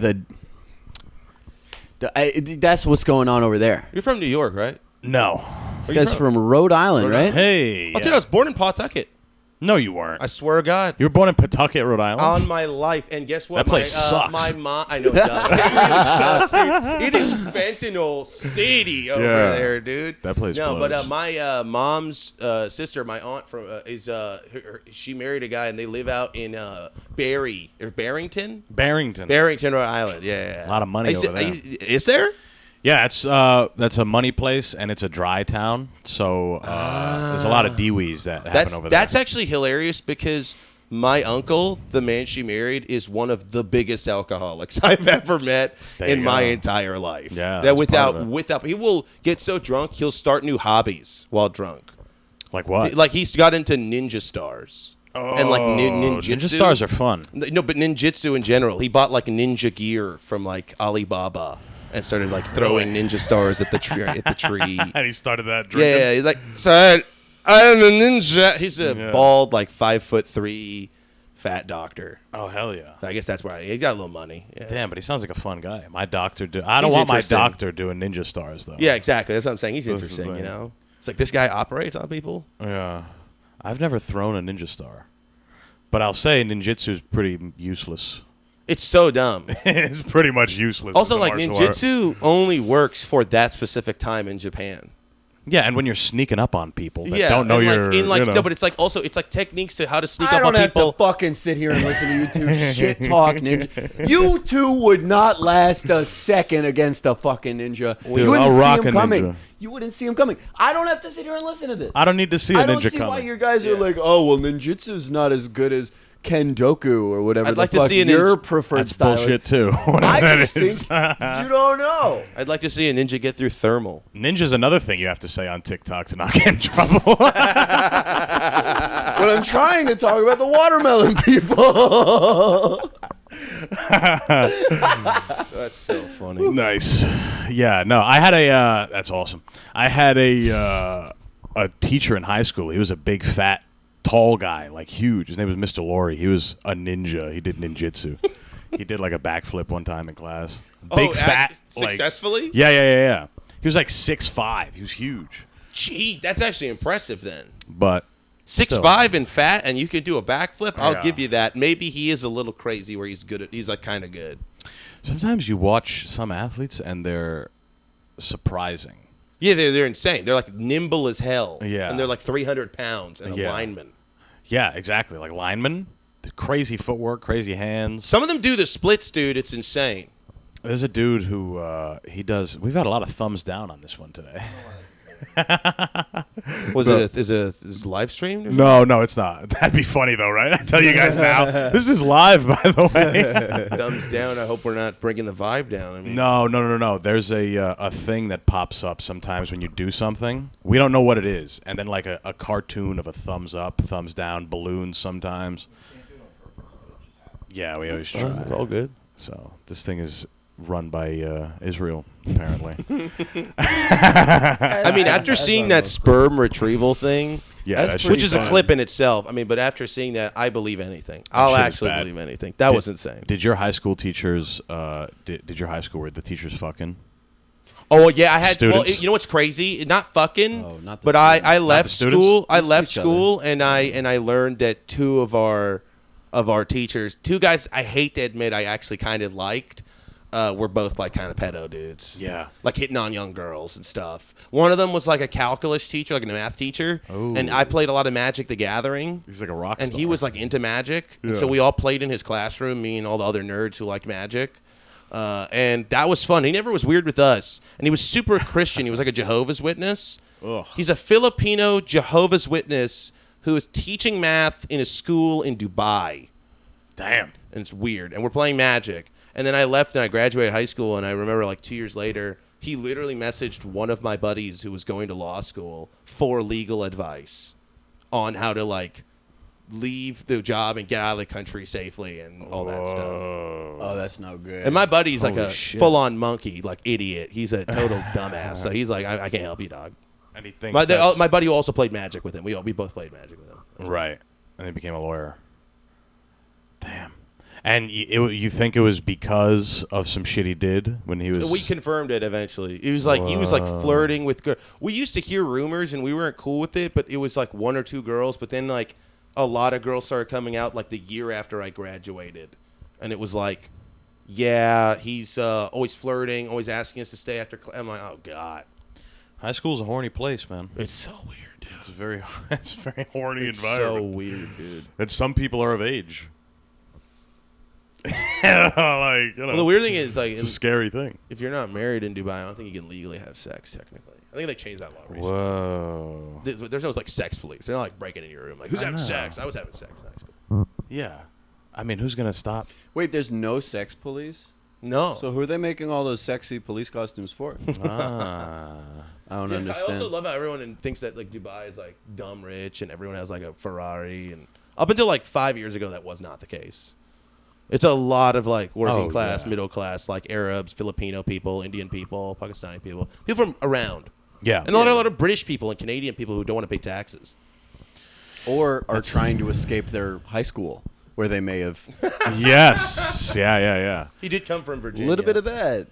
the That's what's going on over there. You're from New York, right? No. This guy's from Rhode Island, right? Hey. Oh, dude, I was born in Pawtucket. No, you weren't. I swear to God. You were born in Pawtucket, Rhode Island? On my life. And guess what? That place sucks. My mom, I know it does. It really sucks, dude. It is fentanyl city over there, dude. That place No, blows. but my mom's sister, my aunt, she married a guy, and they live out in Barrington, Rhode Island. Yeah. A lot of money over there. Is there? Yeah, that's a money place, and it's a dry town, so there's a lot of Dwees that happen over there. That's actually hilarious because my uncle, the man she married, is one of the biggest alcoholics I've ever met in my entire life. Yeah, that that's without he will get so drunk he'll start new hobbies while drunk. Like what? Like he's got into ninja stars. And like ninjitsu. Ninja stars are fun. No, but ninjitsu in general. He bought like ninja gear from like Alibaba. And started like throwing ninja stars at the tree. And he started that drinking. Yeah, he's like, son, I'm a ninja. He's a bald, like 5'3" fat doctor. Oh hell yeah! I guess that's why he's got a little money. Yeah. Damn, but he sounds like a fun guy. My doctor I don't He's want my interesting. doctor doing ninja stars though. Yeah, exactly. That's what I'm saying. He's That's interesting. the thing. You know, it's like this guy operates on people. Yeah, I've never thrown a ninja star, but I'll say ninjitsu is pretty useless. It's so dumb. It's pretty much useless. Also, as a like martial ninjitsu only works for that specific time in Japan. Yeah, and when you're sneaking up on people that don't know and you're, you know. know. No, but it's like also it's like techniques to how to sneak I up on don't have people. to fucking sit here and listen to you two shit talk ninja. You two would not last a second against a fucking ninja. Dude, you wouldn't I'll rock see him a coming. ninja. You wouldn't see him coming. I don't have to sit here and listen to this. I don't need to see a I don't ninja see coming. why you guys are like, oh well, ninjutsu's not as good as Kendoku or whatever I'd the like to fuck see your preferred That's style bullshit is. too. I That just is. think you don't know. I'd like to see a ninja get through thermal. Ninja's another thing you have to say on TikTok to not get in trouble. But I'm trying to talk about the watermelon people. That's so funny. Nice. Yeah, no, I had that's awesome. I had a teacher in high school. He was a big, fat, tall guy, like huge. His name was Mr. Laurie. He was a ninja. He did ninjitsu. He did like a backflip one time in class. Big, fat. Like, successfully? yeah. He was like 6'5". He was huge. Gee, that's actually impressive then. But 6'5" and fat, and you can do a backflip. I'll Yeah. give you that. Maybe he is a little crazy where he's good at. He's like kind of good. sometimes you watch some athletes and they're surprising. Yeah, they're insane. They're like nimble as hell. Yeah. And they're like 300 pounds and a Yeah. lineman. Yeah, exactly. Like linemen, the crazy footwork, crazy hands. Some of them do the splits, dude. It's insane. There's a dude who he does. We've had a lot of thumbs down on this one today. Is it live streamed? Or something? No, it's not. That'd be funny though, right? I tell you guys now. This is live, by the way. Thumbs down. I hope we're not bringing the vibe down. I mean, No. There's a thing that pops up sometimes when you do something. We don't know what it is, and then like a cartoon of a thumbs up, thumbs down, balloons sometimes. Yeah, we always try. It's all good. So this thing is run by Israel, apparently. I mean, after seeing that sperm retrieval thing, Yeah, That's that shit which was is a fun. clip in itself. I mean, but after seeing that, I believe anything. I'll shit is actually bad. believe anything. That was insane. Did your high school teachers? Did your high school were the teachers fucking? Oh well, yeah, I had. Well, Students? you know what's crazy? Not fucking. Oh, not the but students. I left the students? school. I Just left each other. school, and I learned that two of our teachers, two guys I hate to admit I actually kind of liked, were both like kind of pedo dudes. Yeah. Like hitting on young girls and stuff. One of them was like a calculus teacher, like a math teacher, Ooh. and I played a lot of Magic the Gathering. He's like a rock And star. he was like into Magic, and so Yeah. we all played in his classroom. Me and all the other nerds who liked Magic, and that was fun. He never was weird with us, and he was super Christian. He was like a Jehovah's Witness. Ugh. He's a Filipino Jehovah's Witness who is teaching math in a school in Dubai, Damn. and it's weird. And we're playing Magic, and then I left and I graduated high school, and I remember like 2 years later, he literally messaged one of my buddies who was going to law school for legal advice on how to like leave the job and get out of the country safely and all that stuff. Oh, that's no good. And my buddy's like Holy a shit. full-on monkey, like idiot. He's a total dumbass. So he's like, I can't help you, dog. And he thinks My buddy who also played Magic with him. We both played Magic with him. right, and he became a lawyer. Damn. And you think it was because of some shit he did when he was... We confirmed it eventually. It was like he was like flirting with girls. We used to hear rumors and we weren't cool with it, but it was like one or two girls. But then like a lot of girls started coming out like the year after I graduated, and it was like, yeah, he's always flirting, always asking us to stay after class. I'm like, oh god, High school's a horny place, man. it's so weird, dude. It's a very horny It's environment. so weird, dude. And some people are of age. Like, Well, the weird thing is like it's a scary thing. if you're not married in Dubai, I don't think you can legally have sex technically. I think they changed that law recently. Whoa. There's no like sex police. They're not like breaking into your room like who's I having know. sex? I was having sex in high school. Yeah. I mean, who's gonna stop? Wait, there's no sex police? No. So who are they making all those sexy police costumes for? Ah. I don't I understand. also love how everyone thinks that like Dubai is like dumb rich and everyone has like a Ferrari, and up until like 5 years ago that was not the case. It's a lot of like working class, yeah. middle class, like Arabs, Filipino people, Indian people, Pakistani people from around, Yeah. and a lot of British people and Canadian people who don't want to pay taxes. Or are trying to escape their high school, where they may have Yes. Yeah. He did come from a Virginia. little bit of that.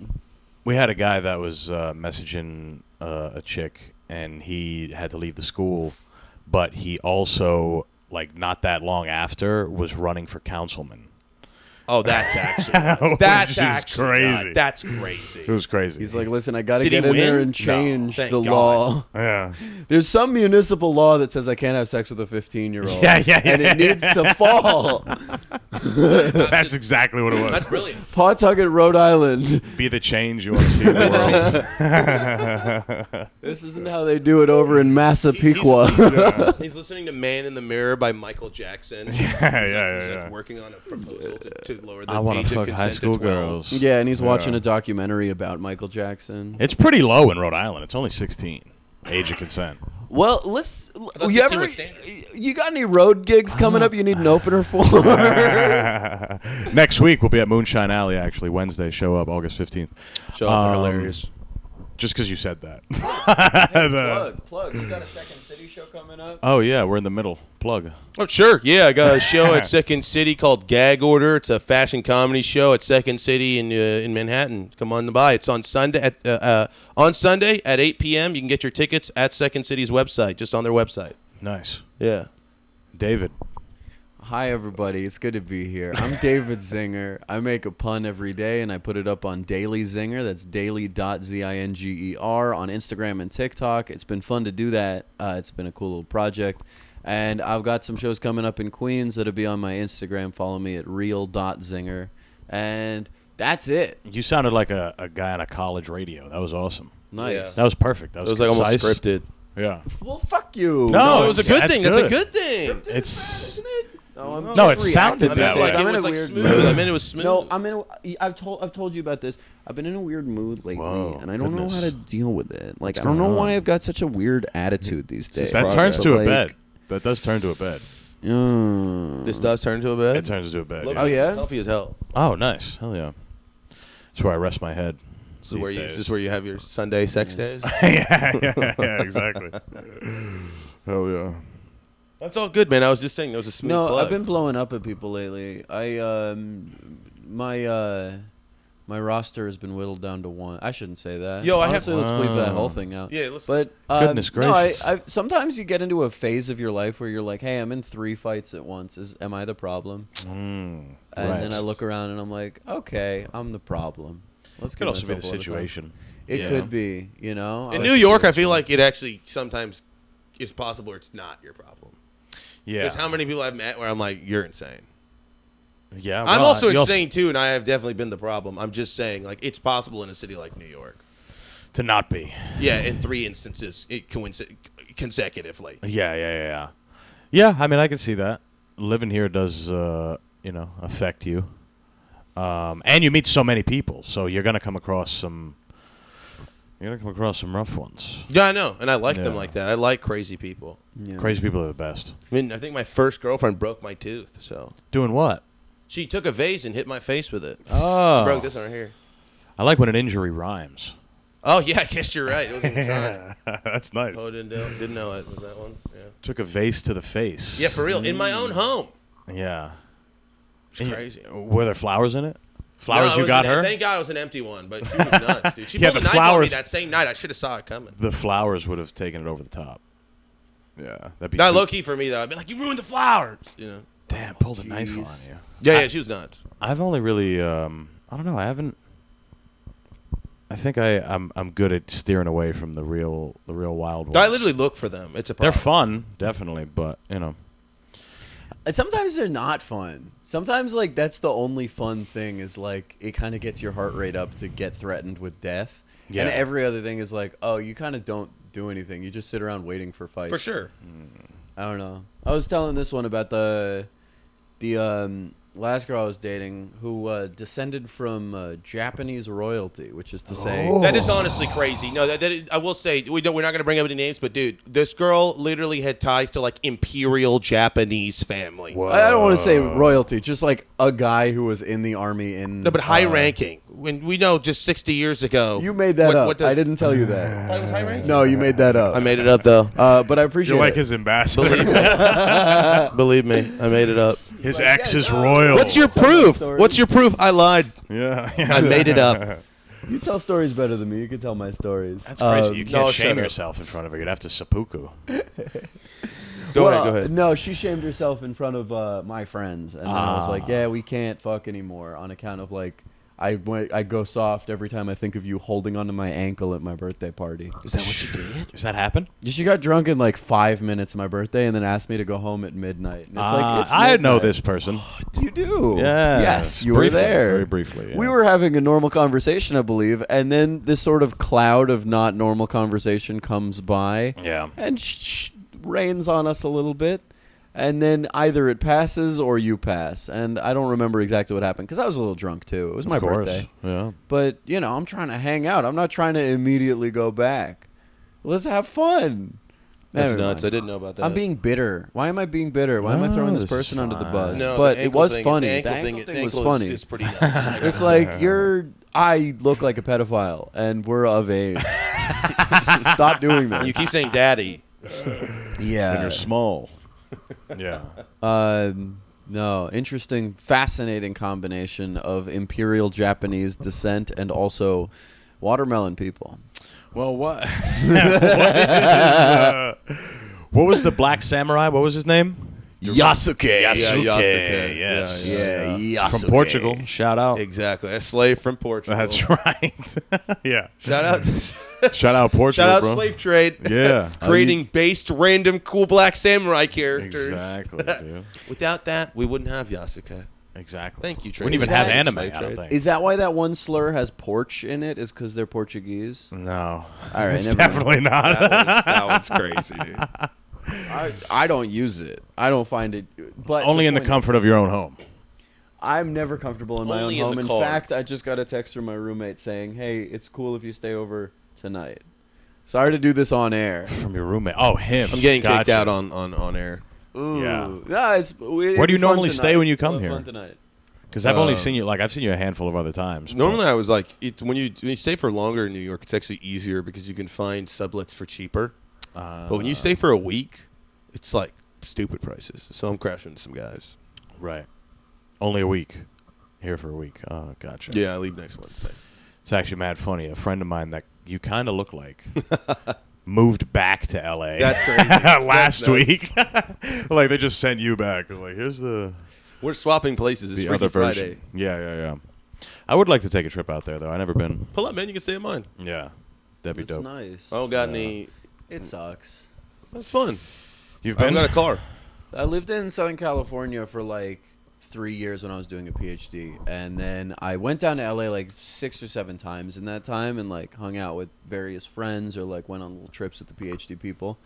We had a guy that was messaging a chick, and he had to leave the school, but he also, like, not that long after, was running for councilman. Oh, that's actually that's Which is actually crazy. That's crazy. It was crazy. He's like, listen, I got to Did he get in there win? and change Thank the God. law. yeah. There's some municipal law that says I can't have sex with a 15-year-old. Yeah. And it needs to fall. That's exactly what it was. That's brilliant. Pawtucket, Rhode Island. Be the change you want to see in the world. This isn't how they do it over in Massapequa. He's listening to "Man in the Mirror" by Michael Jackson. He's like working on a proposal to lower the I want age to of fuck high consent school to 12. girls. Yeah, and he's watching a documentary about Michael Jackson. It's pretty low in Rhode Island. It's only 16. Age of consent. Well, let's. thought You 16 ever? was standard. You got any road gigs coming up? You need an opener for? Next week we'll be at Moonshine Alley. Actually, Wednesday. Show up August 15th. Show up, they're hilarious. Just because you said that. Plug. You got a Second City show coming up? Oh yeah, we're in the middle. Plug. Oh, sure. Yeah, I got a show at Second City called Gag Order. It's a fashion comedy show at Second City in Manhattan. Come on by. It's on Sunday at 8 p.m. You can get your tickets at Second City's website, just on their website. Nice. Yeah. David. Hi, everybody. It's good to be here. I'm David Zinger. I make a pun every day, and I put it up on Daily Zinger. That's daily.zinger on Instagram and TikTok. It's been fun to do that. It's been a cool little project. And I've got some shows coming up in Queens that'll be on my Instagram. Follow me at real.zinger. And that's it. You sounded like a guy on a college radio. That was awesome. Nice. Yeah. That was perfect. That It was, was like almost concise. scripted. Yeah. Well, fuck you. No, it was a good that's thing. That's a good. good thing. It's I'm No, just it sounded reacting that to way. things. Like, I'm it in was a like weird smooth. mood. I mean, it was smooth. No, I've told you about this. I've been in a weird mood lately, Whoa, and I don't know goodness. how to deal with it. Like, What's I don't know going why on? I've got such a weird attitude these days. that But, turns to a like, bed. That does turn to a bed. This does turn to a bed. It turns into a bed. Love Yeah. Oh, yeah? Comfy as hell. Oh, nice. Hell yeah. That's where I rest my head. This is where you have your Sunday sex days. yeah, exactly. Hell yeah. That's all good, man. I was just saying that was a smooth No, plug. I've been blowing up at people lately. My roster has been whittled down to one. I shouldn't say that. Yo, I have- Honestly, let's bleep that whole thing out. Yeah, let's- But Goodness no, gracious. I sometimes you get into a phase of your life where you're like, hey, I'm in 3 fights at once. Am I the problem? And then I look around and I'm like, okay, I'm the problem. Let's Could give also be the myself a little time. situation. It Yeah. could be, you know. In New York, I feel like it actually sometimes is possible or it's not your problem. Yeah. Because how many people I've met where I'm like, you're insane. Yeah. I'm well, also you insane too, and I have definitely been the problem. I'm just saying, like, it's possible in a city like New York. to not be. Yeah, in 3 instances consecutively. Yeah. Yeah, I mean, I can see that. Living here does, affect you. And you meet so many people, so you're gonna come across some. You're gonna come across some rough ones. Yeah, I know, and I like them Yeah. like that. I like crazy people. Yeah. Crazy people are the best. I mean, I think my first girlfriend broke my tooth, so Doing what? she took a vase and hit my face with it. Oh, She broke this one right here. I like when an injury rhymes. Oh yeah, I guess you're right. It wasn't even trying. That's nice. Oh, didn't know it. Was that one? Yeah. Took a vase to the face. Yeah, for real, in my own home. Yeah. It's crazy. Were there flowers in it? Flowers No, you got her? Thank God it was an empty one, but she was nuts, dude. She Yeah, pulled the a knife on me flowers- that same night. I should have saw it coming. The flowers would have taken it over the top. Yeah, that'd be Not too- low key for me though. I'd be like, "You ruined the flowers," you know. Damn, pulled a knife jeez. on you. Yeah, she was nuts. I've only really, I don't know. I haven't. I think I'm good at steering away from the real wild ones. I literally look for them. It's a They're problem. fun, definitely, but you know. Sometimes they're not fun. Sometimes like that's the only fun thing is like it kind of gets your heart rate up to get threatened with death. Yeah. And every other thing is like, oh, you kind of don't do anything. You just sit around waiting for fights. For sure. I don't know. I was telling this one about the last girl I was dating who descended from Japanese royalty, which is to say, That is honestly crazy. No, that is, I will say we're not going to bring up any names, but dude, this girl literally had ties to like imperial Japanese family. I don't want to say royalty, just like a guy who was in the army in. No, but high ranking. When we know just 60 years ago. You made that up. does- I didn't tell you that. Thought it was high ranking? No, you made that up. I made it up though. But I appreciate You're like it. his ambassador. Believe me, I made it up. His ex is royal. What's your Tell that proof? story. What's your proof? I lied. Yeah. I made it up. You tell stories better than me. You can tell my stories. That's crazy. You can't no, shame shut up. yourself in front of her. You'd have to seppuku. Go ahead. No, she shamed herself in front of my friends, and then I was like, "Yeah, we can't fuck anymore on account of like I go soft every time I think of you holding onto my ankle at my birthday party." Is that what you did? Does that happen? She got drunk in like 5 minutes of my birthday, and then asked me to go home at midnight. And it's like it's I know midnight. this person. You do? Yeah. Yes, you Briefly, were there. very briefly, yeah. We were having a normal conversation, I believe, and then this sort of cloud of not normal conversation comes by. Yeah. And rains on us a little bit. And then either it passes or you pass. And I don't remember exactly what happened because I was a little drunk too. It was my Of course. birthday. Yeah. But, you know, I'm trying to hang out. I'm not trying to immediately go back. Let's have fun. That's Never nuts. mind. I didn't know about that. I'm being bitter. Why am I being bitter? Why am I No, throwing this this is person under the fine. bus? No, but the it ankle was thing- funny. The The ankle ankle thing thing was is- funny. is pretty nuts. It's like I look like a pedophile and we're of age. Stop doing this. You keep saying daddy. And Yeah. you're small. Yeah. No, interesting, fascinating combination of imperial Japanese descent and also watermelon people. Well, what? What was the black samurai? What was his name? Yasuke. Yasuke. Yasuke. Yes. Yeah, Yasuke. From Portugal. Shout out. Exactly. A slave from Portugal. That's right. Yeah. Shout out. Shout out Portugal, Shout out bro. slave trade. Yeah. Creating based random cool black samurai characters. Exactly, dude. Without that, we wouldn't have Yasuke. Exactly. Thank you, Trey. Wouldn't even Is have that- anime, Slave I don't trade. think. Is that why that one slur has porch in it? Is because they're Portuguese? No. All right, It's never mind. definitely not. That one's crazy, dude. I don't use it. I don't find it. But Only in the point is, comfort of your own home. I'm never comfortable in my Only own in the home. In car. fact, I just got a text from my roommate saying, "Hey, it's cool if you stay over tonight." Sorry to do this on air. From your roommate. Oh, him. I'm getting kicked Gotcha. out on air. Ooh. Yeah. Nah, Where do you normally stay when you come here? Fun tonight. Because I've only seen you, I've seen you a handful of other times. but- Normally, I was like, when you stay for longer in New York, it's actually easier because you can find sublets for cheaper. But when you stay for a week, it's like stupid prices. So I'm crashing with some guys. Right. Only a week. Here for a week. Oh, gotcha. Yeah, I leave next Wednesday. It's actually mad funny. A friend of mine that you kind of look like moved back to L.A. That's crazy. last That's nuts. week. Like, they just sent you back. They're like, here's the We're swapping places. It's the Freaky other Friday. version. Yeah. I would like to take a trip out there, though. I've never been. Pull up, man. You can stay at mine. Yeah. That'd be That's dope. nice. I don't got any. It sucks. That's fun. You've I've been? got a car. I lived in Southern California for like 3 years when I was doing a PhD, and then I went down to LA like 6 or 7 times in that time, and like hung out with various friends or like went on little trips with the PhD people.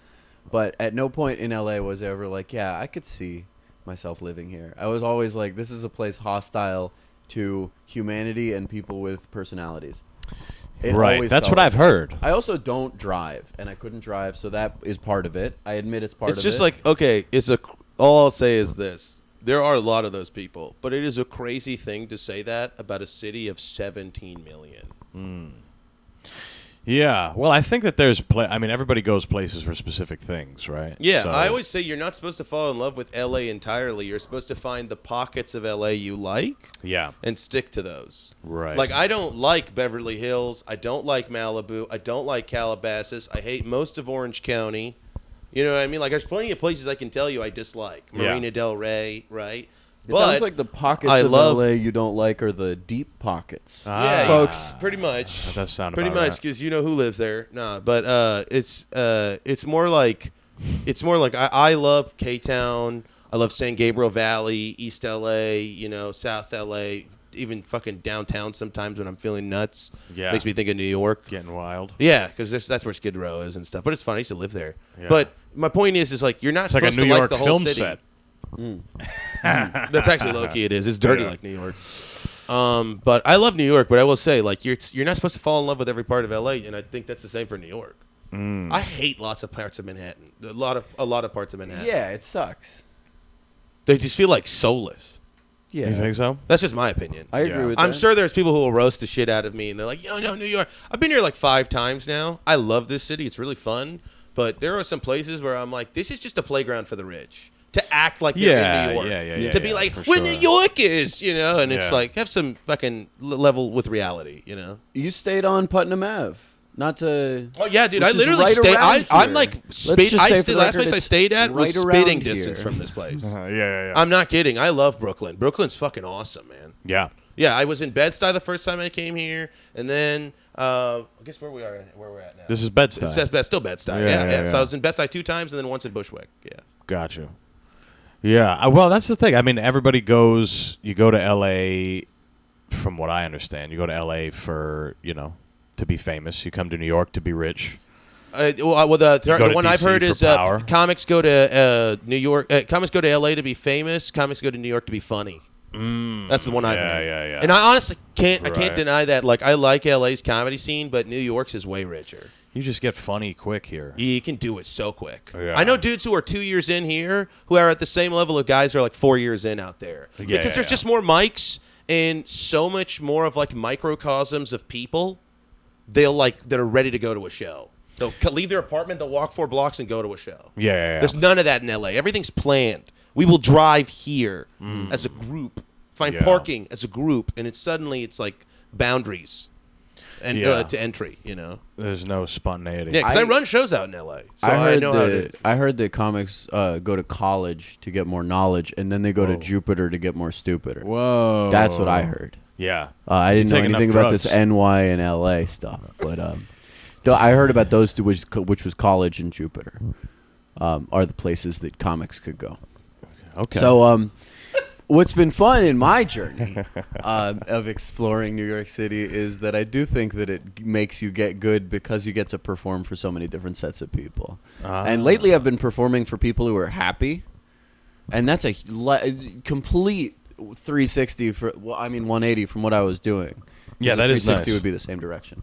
But at no point in LA was I ever like, yeah, I could see myself living here. I was always like, this is a place hostile to humanity and people with personalities. It Right. always That's felt what like I've that. heard. I also don't drive, and I couldn't drive, so that is part of it. I admit it's part of it. It's just like, okay, all I'll say is this. There are a lot of those people, but it is a crazy thing to say that about a city of 17 million. Yeah. Well, I think that there's I mean, everybody goes places for specific things, right? Yeah, So- I always say you're not supposed to fall in love with LA entirely. You're supposed to find the pockets of LA you like Yeah. and stick to those. Right. Like, I don't like Beverly Hills. I don't like Malibu. I don't like Calabasas. I hate most of Orange County. You know what I mean? Like, there's plenty of places I can tell you I dislike. Yeah. Marina Del Rey, right? It sounds like the pockets of LA you don't like are the deep pockets. Yeah, folks. Pretty much. That does sound pretty about much right. because you know who lives there. Nah, but it's more like I love K-Town. I love San Gabriel Valley, East LA, you know, South LA, even fucking downtown sometimes when I'm feeling nuts. Yeah. Makes me think of New York. Getting wild. Yeah, because that's where Skid Row is and stuff. But it's fun. I used to live there. Yeah. But my point is like you're not It's like a supposed New to like York the whole film city. set. That's actually low key. It is. It's dirty Yeah. like New York. But I love New York. But I will say, like, you're not supposed to fall in love with every part of LA, and I think that's the same for New York. I hate lots of parts of Manhattan. A lot of parts of Manhattan. Yeah, it sucks. They just feel like soulless. Yeah, You think so? That's just my opinion. I agree Yeah. with that. I'm sure there's people who will roast the shit out of me, and they're like, "Yo, no, New York. I've been here like 5 times now. I love this city. It's really fun." But there are some places where I'm like, this is just a playground for the rich. To act like they're Yeah, in New York. yeah, To be like, for where sure. New York is, you know? And it's Yeah. like, have some fucking level with reality, you know? You stayed on Putnam Ave. Not to. Oh, yeah, dude. Which I is literally right stay. around I'm here. like, Let's just say for last the place record, I it's stayed at was right spitting around distance here. from this place. Yeah. I'm not kidding. I love Brooklyn. Brooklyn's fucking awesome, man. Yeah. Yeah, I was in Bed-Stuy the first time I came here, and then I guess where we're at now. This is Bed-Stuy. It's still Bed-Stuy. Yeah. So I was in Bed-Stuy 2 times, and then once in Bushwick. Yeah. Gotcha. Yeah. Well, that's the thing. I mean, everybody goes. You go to L.A. From what I understand, you go to L.A. for to be famous. You come to New York to be rich. The to one I've DC heard for is power. comics go to New York. Comics go to L.A. to be famous. Comics go to New York to be funny. That's the one I've heard. Yeah. And I honestly can't Right. deny that. Like, I like LA's comedy scene, but New York's is way richer. You just get funny quick here. You can do it so quick. Yeah. I know dudes who are 2 years in here who are at the same level of guys who are like 4 years in out there. Because there's just more mics and so much more of like microcosms of people. That are ready to go to a show. They'll leave their apartment, they'll walk 4 blocks and go to a show. Yeah. There's none of that in LA. Everything's planned. We will drive here as a group, find Yeah. parking as a group, and it's like boundaries and Yeah. to entry, you know. There's no spontaneity. Yeah, because I run shows out in LA, so I know how it is. I heard that comics go to college to get more knowledge, and then they go to Jupiter to get more stupider. Whoa. That's what I heard. Yeah. I didn't know Take enough anything about this drugs. NY and LA stuff, but I heard about those two, which was college and Jupiter, are the places that comics could go. Okay. So, what's been fun in my journey of exploring New York City is that I do think that it makes you get good because you get to perform for so many different sets of people. And lately, I've been performing for people who are happy, and that's a complete 360 180 from what I was doing. Yeah, that is 360 nice. would be the same direction.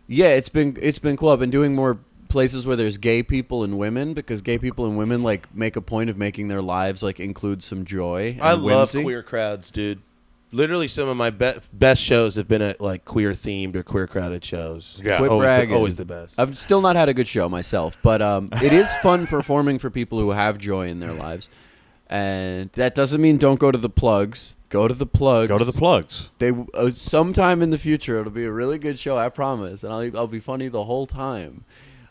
Yeah, it's been cool. I've been doing more places where there's gay people and women because gay people and women like make a point of making their lives like include some joy. And I love whimsy. queer crowds, dude. Literally, some of my best shows have been at like queer themed or queer crowded shows. Yeah. Quit bragging. Always the best. I've still not had a good show myself, but it is fun performing for people who have joy in their lives. And that doesn't mean don't go to the plugs. Go to the plugs. Go to the plugs. They sometime in the future it'll be a really good show, I promise, and I'll be funny the whole time.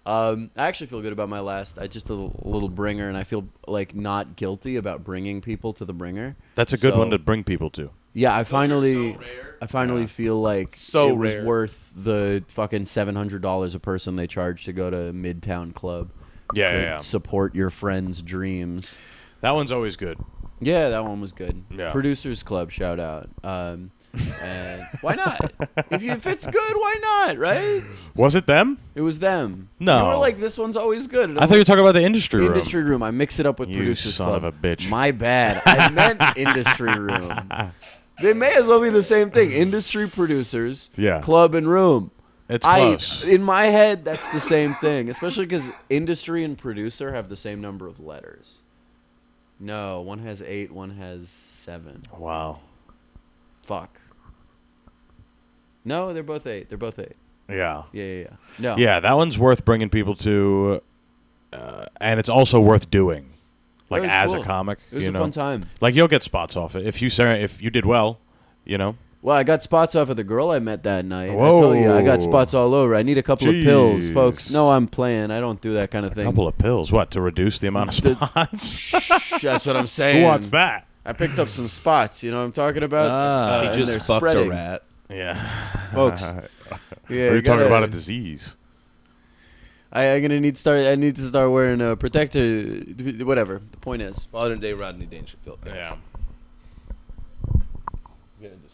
I actually feel good about my last. I just a little bringer, and I feel like not guilty about bringing people to the bringer. That's a good So, one to bring people to. Yeah, I finally rare. feel like So it was rare. worth the fucking $700 a person they charge to go to Midtown Club. Yeah, to yeah. support your friend's dreams. That one's always good. Yeah, that one was good. Yeah. Producers Club, shout out. And why not? If it's good, why not? Right? Was it them? It was them. No. They were like, this one's always good. And I I'm thought you were like, talking about the industry room. Industry room. I mix it up with You Producers son Club. of a bitch. My bad. I meant industry room. They may as well be the same thing. Industry producers, Yeah. club and room. It's close. In my head, that's the same thing, especially because industry and producer have the same number of letters. No, one has 8, one has 7. Wow. Fuck. No, they're both 8. They're both 8. Yeah. Yeah. No. Yeah, that one's worth bringing people to, and it's also worth doing, like was as cool. a comic. It was you a know? fun time. Like you'll get spots off it if you did well, you know. Well, I got spots off of the girl I met that night. I tell you, I got Whoa. spots all over. I need a couple of pills, Jeez. folks. No, I'm playing. I don't do that kind of A thing. couple of pills, what, to reduce the amount of spots? That's what I'm saying. Who wants that? I picked up some spots. You know what I'm talking about? Ah. He and just they're fucked spreading. a rat. Yeah, Folks. Are Yeah, you talking about a disease? I'm gonna need to start. I need to start wearing a protector. Whatever. The point is. Modern day Rodney Dangerfield. Yeah.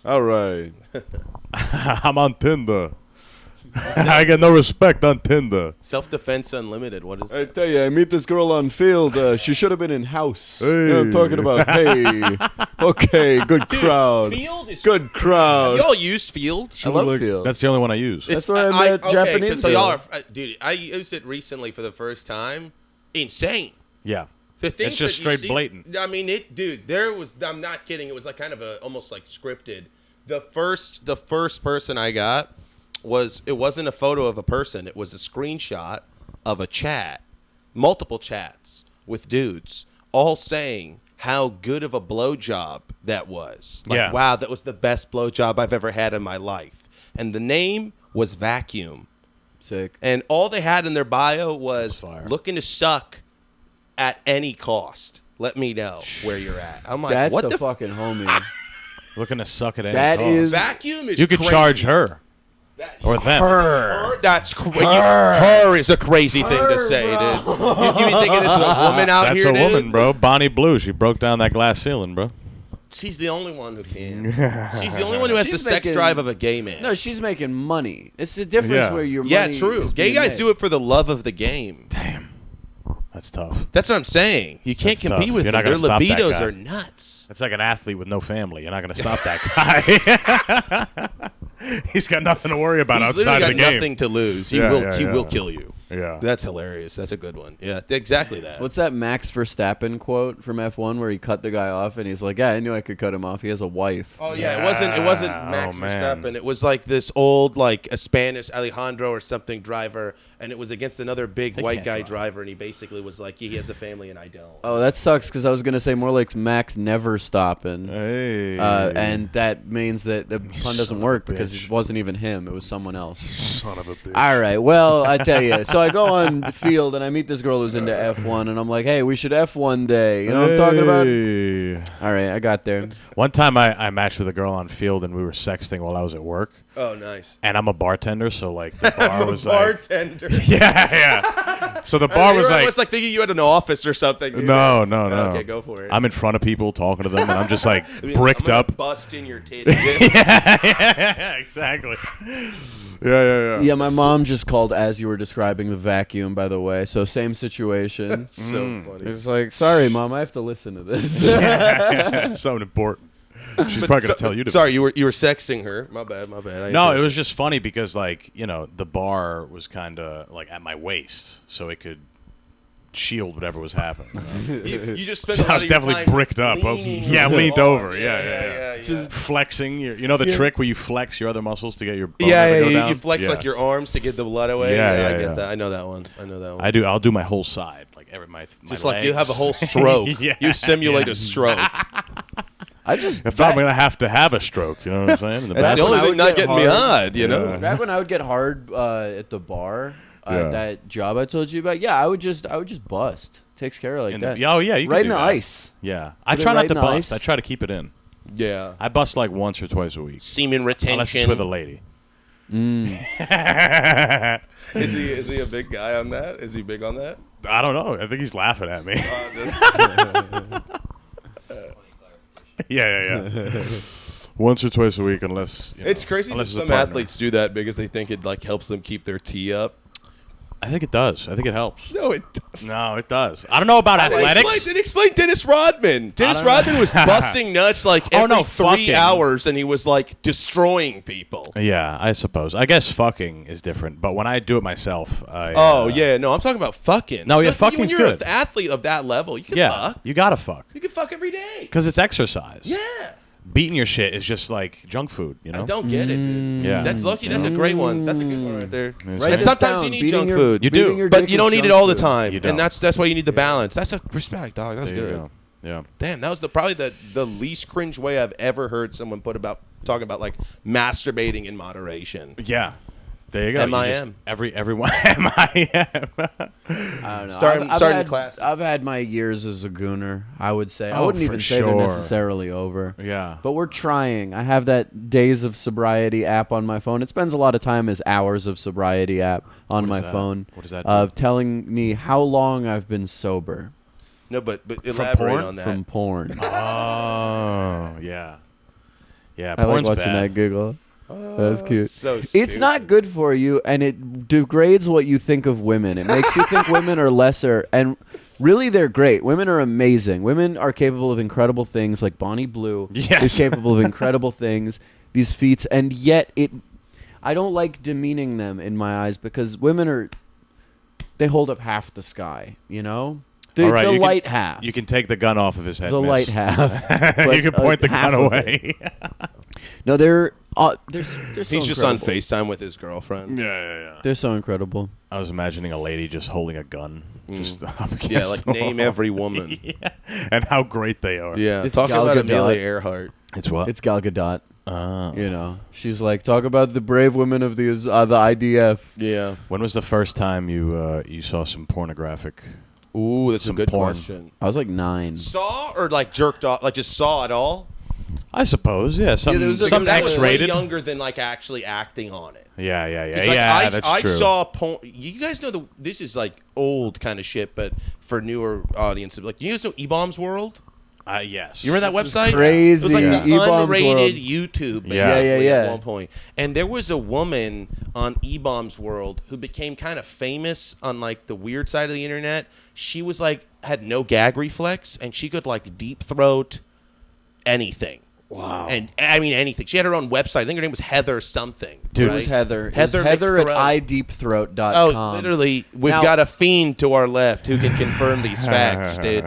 All right. I'm on Tinder. I get no respect on Tinder. Self-defense unlimited. What is I tell you, I meet this girl on field. She should have been in house. You know what I'm Hey. talking about? Hey. Okay, good crowd. Field is Good crowd. Y'all used Field? I love field. That's the only one I use. That's where I met Japanese 'cause so y'all girl. are, dude. I used it recently for the first time. Insane. Yeah. The things It's just that you straight see- blatant. I mean, dude. There was. I'm not kidding. It was like kind of almost like scripted. The first person I got it wasn't a photo of a person. It was a screenshot of a chat, multiple chats with dudes, all saying how good of a blowjob that was. Like, Yeah. wow, that was the best blowjob I've ever had in my life. And the name was Vacuum. Sick. And all they had in their bio That's was fire. looking to suck at any cost. Let me know where you're at. I'm like, That's what the fucking homie. Looking to suck at any That cost. is- Vacuum is You could crazy. charge her or them. Her, that's crazy. Her is a crazy thing to say, dude. You be thinking this is a woman out That's here, a dude? woman, bro. Bonnie Blue. She broke down that glass ceiling, bro. She's the only one who can. She's the only one who has She's the sex making- drive of a gay man. No, she's making money. It's the difference Yeah. where your money yeah, true. is Gay being guys made. do it for the love of the game. Damn. That's tough. That's what I'm saying. You can't That's compete tough. with You're them. not Their gonna stop that libidos guy. are nuts. It's like an athlete with no family. You're not going to stop that guy. He's got nothing to worry about He's outside literally of the got game. nothing to lose. He Yeah, will. yeah, He yeah. will kill you. Yeah. That's hilarious. That's a good one. Yeah, exactly that. What's that Max Verstappen quote from F1 where he cut the guy off and he's like, "Yeah, I knew I could cut him off. He has a wife." Oh yeah, it wasn't Yeah. Max Oh, man. Verstappen. It was like this old like a Spanish Alejandro or something driver, and it was against another big They white can't guy drive. driver, and he basically was like, he has a family and I don't. Oh, that sucks because I was gonna say more like Max never stopping, Hey. and that means that the pun doesn't son of work a because bitch. it wasn't even him; it was someone else. Son of a bitch. All right, well, I tell you, so I go on the field and I meet this girl who's into F1, and I'm like, "Hey, we should F1 day." You know what I'm talking about? Hey. All right, I got there. One time I matched with a girl on field and we were sexting while I was at work. Oh, nice. And I'm a bartender, so like the bar I'm a was bartender. like, yeah. So the bar was I was like thinking you had an office or something. dude. no. Okay, go for it. I'm in front of people talking to them, and I'm just like I mean, bricked I'm gonna up. bust in your titty. yeah, exactly. Yeah. Yeah, my mom just called as you were describing the vacuum, by the way. So same situation. So funny. It's like, sorry, mom, I have to listen to this. It's something important. She's But probably gonna tell you to. Sorry, you were sexting her. My bad. No, it was just funny because like the bar was kind of like at my waist, so it could shield whatever was happening. You just spent. So a I lot was of your definitely time bricked up. leaning Yeah, leaned over. over. Yeah. Yeah. Just flexing the trick where you flex your other muscles to get your boner Yeah, to go down? you flex Yeah. like your arms to get the blood away. Yeah, I yeah, get yeah. that. I know that one. I do. I'll do my whole side, like my Just my like you have a legs. whole stroke. Yeah, You simulate yeah. a stroke. I just If I'm gonna have to have a stroke, you know what I'm saying? In the That's the bathroom. only I thing would not get getting me hard. on, you know? back when I would get hard at the bar, Yeah. that job I told you about. Yeah, I would just bust. Takes care of like In that. oh yeah, you can right do in the that. ice. Yeah, I Put it try right not in to the bust. ice. I try to keep it in. Yeah. I bust like once or twice a week, Semen retention. unless it's with a lady. Is he a big guy on that? Is he big on that? I don't know. I think he's laughing at me. Yeah. Once or twice a week, unless It's crazy that unless it's a some partner. athletes do that because they think it like helps them keep their tee up. I think it does. I think it helps. No, it does. No, it does. I don't know about athletics. Didn't explain Dennis Rodman. Dennis don't know. Rodman was busting nuts like Oh, every no, 3 fucking. hours, and he was like destroying people. Yeah, I suppose. I guess fucking is different, but when I do it myself, Oh yeah, no, I'm talking about fucking. No, yeah, When fucking's you're good. an athlete of that level, you can yeah, fuck. you gotta fuck You can fuck every day. because it's exercise. Yeah. beating your shit is just like junk food, you know? I don't get it, dude. Yeah. That's lucky. That's a great one. That's a good one right there. Write And this sometimes down. you need Beating junk your- food. You beating do. your But dick you is don't need it junk all the food. time. You don't. And that's why you need the balance. That's a respect, dog. That's There you good. go. Yeah. Damn, that was probably the least cringe way I've ever heard someone talking about like masturbating in moderation. Yeah. There you go. M.I.M.. Everyone. M.I.M. I don't know. Starting had, class. I've had my years as a gooner, I would say. I Oh, wouldn't for even say they're sure. necessarily over. Yeah. But we're trying. I have that Days of Sobriety app on my phone. It spends a lot of time as Hours of Sobriety app on my that? phone. What does that Of telling me how long I've been sober No, but elaborate porn? on that. from porn. Oh, yeah. Yeah, I like porn's watching bad. that giggle. That's cute. so It's not stupid. good for you, and it degrades what you think of women. It makes you think women are lesser, and really they're great. Women are amazing. Women are capable of incredible things, like Bonnie Blue Yes. is capable of incredible things, these feats, and yet I don't like demeaning them in my eyes because women they hold up half the sky, you know? All right, The you can- light half. You can take the gun off of his head. The miss. light half. You can point the half gun of it. away. No, they're so He's just on incredible. FaceTime with his girlfriend. Yeah. They're so incredible. I was imagining a lady just holding a gun, just up against Yeah, like the name wall. every woman. Yeah. And how great they are. Yeah, It's talking Gal about Gadot. Amelia Earhart. It's what? It's Gal Gadot. Oh. You know, she's like, talk about the brave women of the IDF. Yeah. When was the first time you saw some pornographic? Ooh, that's Some a good porn. question. I was like 9. Saw or like jerked off, like just saw it all. I suppose, yeah. Some, there was a- some That was way X-rated. younger than like actually acting on it. Yeah. It's like, Yeah, that's I true. saw porn. You guys know this is like old kind of shit, but for newer audiences, like you guys know E-Bombs World. Yes. You remember that This is website? crazy. It was like the E-Bombs unrated World. YouTube, basically, Yeah. Yeah. at one point. And there was a woman on E-Bombs World who became kind of famous on like the weird side of the internet. She was like had no gag reflex, and she could like deep throat anything. Wow. And I mean anything. She had her own website. I think her name was Heather something. Dude. It was Heather. Heather Heather at McThroat. iDeepthroat.com. Oh, literally, we've Now- got a fiend to our left who can confirm these facts, dude.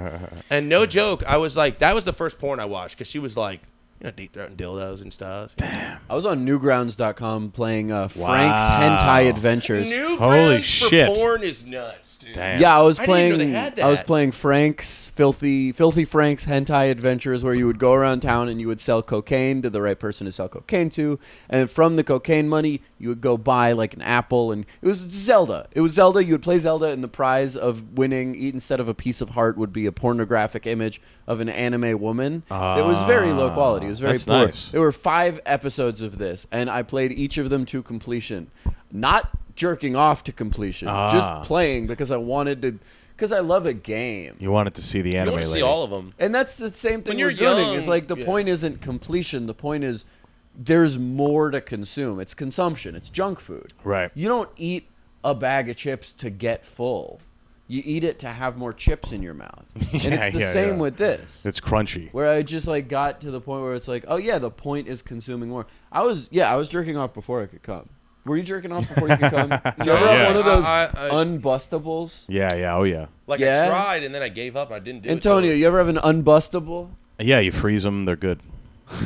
And no joke, I was like, that was the first porn I watched because she was like, deep throating dildos and stuff. I was on Newgrounds.com playing Frank's Hentai Adventures. New Holy grounds shit. for porn is nuts, dude. Damn. Yeah, I was I didn't even know playing. they had I was that. playing Frank's filthy Frank's hentai adventures, where you would go around town and you would sell cocaine to the right person to sell cocaine to, and from the cocaine money, you would go buy like an apple, and it was Zelda. It was Zelda. You would play Zelda, and the prize of winning, instead of a piece of heart, would be a pornographic image of an anime woman. It was very low quality. It was very That's poor. nice. There were 5 episodes of this, and I played each of them to completion. Not jerking off to completion, just playing because I wanted to, because I love a game. You wanted to see the You anime want to see lady. all of them. And that's the same thing When you're we're doing. young, Is like the yeah. point isn't completion. The point is there's more to consume. It's consumption. It's junk food. Right. You don't eat a bag of chips to get full. You eat it to have more chips in your mouth. And it's the same with this. It's crunchy. Where I just like got to the point where it's like, oh yeah, the point is consuming more. I was jerking off before I could come. Were you jerking off before you could come? Did you ever Yeah. have one of those I- unbustables? Yeah. Oh, yeah. Like Yeah. I tried and then I gave up. I didn't do Antonio, it. you ever have an unbustable? Yeah, you freeze them. They're good.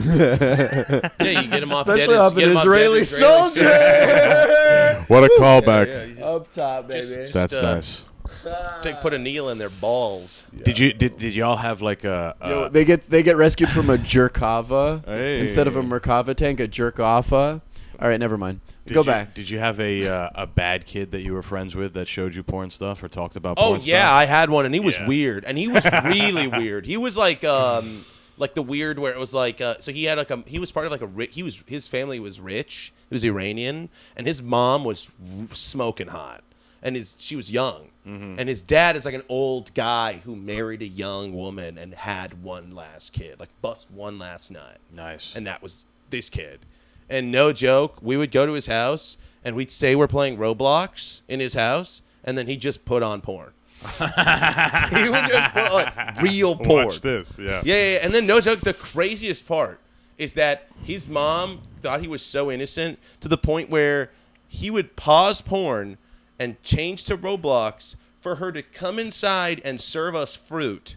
Yeah, you get them off dead. Especially off get an 'em off dead Israeli soldier. What a callback. Yeah, you just Up top, baby. Just- That's uh, nice. put a needle in their balls. Did y'all have like a Yo, they get rescued from a jerkava Hey. instead of a Merkava tank, a jerk offa. All right, never mind. Go back. Did you have a bad kid that you were friends with that showed you porn stuff or talked about Oh porn yeah, stuff? I had one, and he was Yeah. weird, and he was really weird. He was like the weird where it was like so he had like he was part of like his family was rich. He was Iranian, and his mom was smoking hot, and she was young, and his dad is like an old guy who married a young woman and had one last kid, like bust one last nut. Nice. And that was this kid. And no joke, we would go to his house and we'd say we're playing Roblox in his house, and then he'd just put on porn. He would just put on real porn. Watch this. Yeah. Yeah. And then no joke, the craziest part is that his mom thought he was so innocent to the point where he would pause porn and change to Roblox for her to come inside and serve us fruit.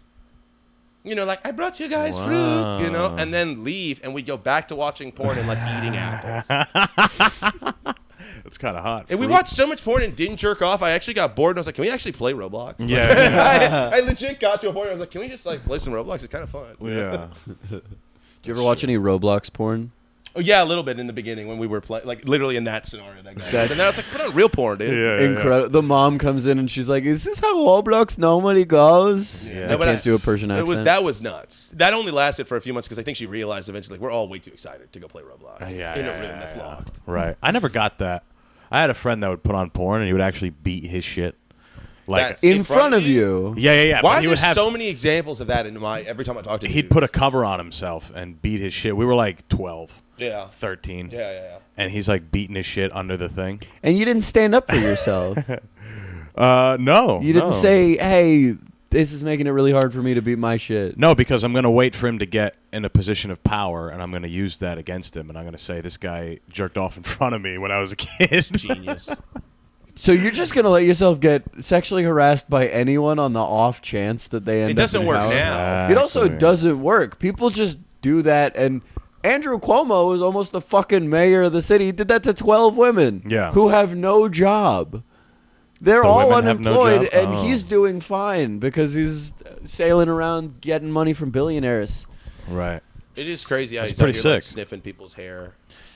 like, I brought you guys fruit, and then leave, and we'd go back to watching porn and, like, eating apples. It's kind of hot. And we watched so much porn and didn't jerk off, I actually got bored, and I was like, can we actually play Roblox? Yeah. I legit got to a point where I was like, can we just, like, play some Roblox? It's kind of fun. Yeah. Did you ever watch any Roblox porn? Oh, yeah, a little bit in the beginning when we were playing, like, literally in that scenario. And then I was like, put on real porn, dude. Yeah. Incredible. The mom comes in and she's like, "Is this how Roblox normally goes?" Yeah. I No, but can't do a Persian accent. That was nuts. That only lasted for a few months because I think she realized eventually, like, we're all way too excited to go play Roblox in a room that's locked. Right. I never got that. I had a friend that would put on porn and he would actually beat his shit. Like That's in front of you. Yeah. Why but are he there would have, so many examples of that in every time I talk to he'd dudes? put a cover on himself and beat his shit. We were like 12, Yeah. 13. Yeah. And he's like beating his shit under the thing. And you didn't stand up for yourself. No. You didn't say, "Hey, this is making it really hard for me to beat my shit." No, because I'm going to wait for him to get in a position of power, and I'm going to use that against him, and I'm going to say, this guy jerked off in front of me when I was a kid. Genius. So you're just gonna let yourself get sexually harassed by anyone on the off chance that they end up doesn't in work house? now. It also Exactly. doesn't work. People just do that, and Andrew Cuomo is almost the fucking mayor of the city. He did that to 12 women who have no job. They're The all women have no unemployed, job? and Oh. he's doing fine because he's sailing around getting money from billionaires. Right. It is crazy how That's he's out pretty here, like, sick. sniffing people's hair.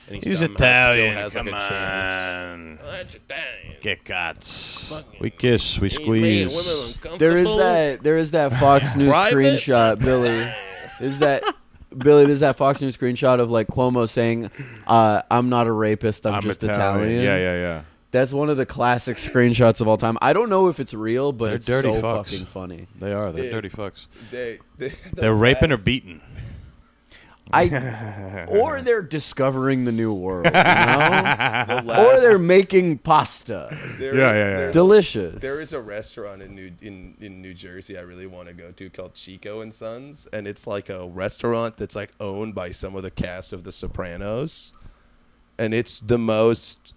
And He's somehow Italian. Still has, Come like, a chance. on. Oh, that's Italian. Get cats. Fucking- We kiss. We He's making squeeze. women uncomfortable. There is that Fox News Private? screenshot, Billy. There's that Fox News screenshot of like Cuomo saying, "I'm not a rapist. I'm just Italian." Yeah. That's one of the classic screenshots of all time. I don't know if it's real, but They're it's dirty so fucks. fucking funny. They are. They're Dude. dirty fucks. They're They're raping or beating. Or they're discovering the new world, you know? The Or last- they're making pasta. there- Delicious. There is a restaurant in New Jersey I really want to go to called Chico and Sons, and it's like a restaurant that's like owned by some of the cast of The Sopranos, and it's the most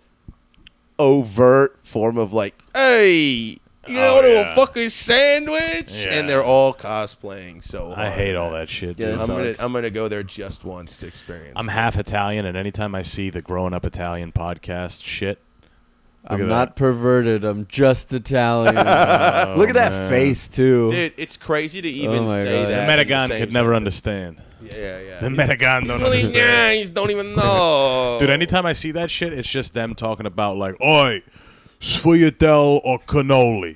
overt form of like, hey, you want a fucking sandwich? Yeah. And they're all cosplaying so hard. I hate all that shit, Yeah, dude. it I'm gonna go there just once to experience. I'm it. half Italian, and anytime I see the Growing Up Italian podcast shit, I'm at not perverted. I'm just Italian. Look at that man. face, too. Dude, it's crazy to even Oh my say God. that. the in the Metagon same could never sentence. understand. Yeah. The Metagon don't Well, these understand. guys don't even know. Dude, anytime I see that shit, it's just them talking about like, oi, Sfogliatelle or cannoli.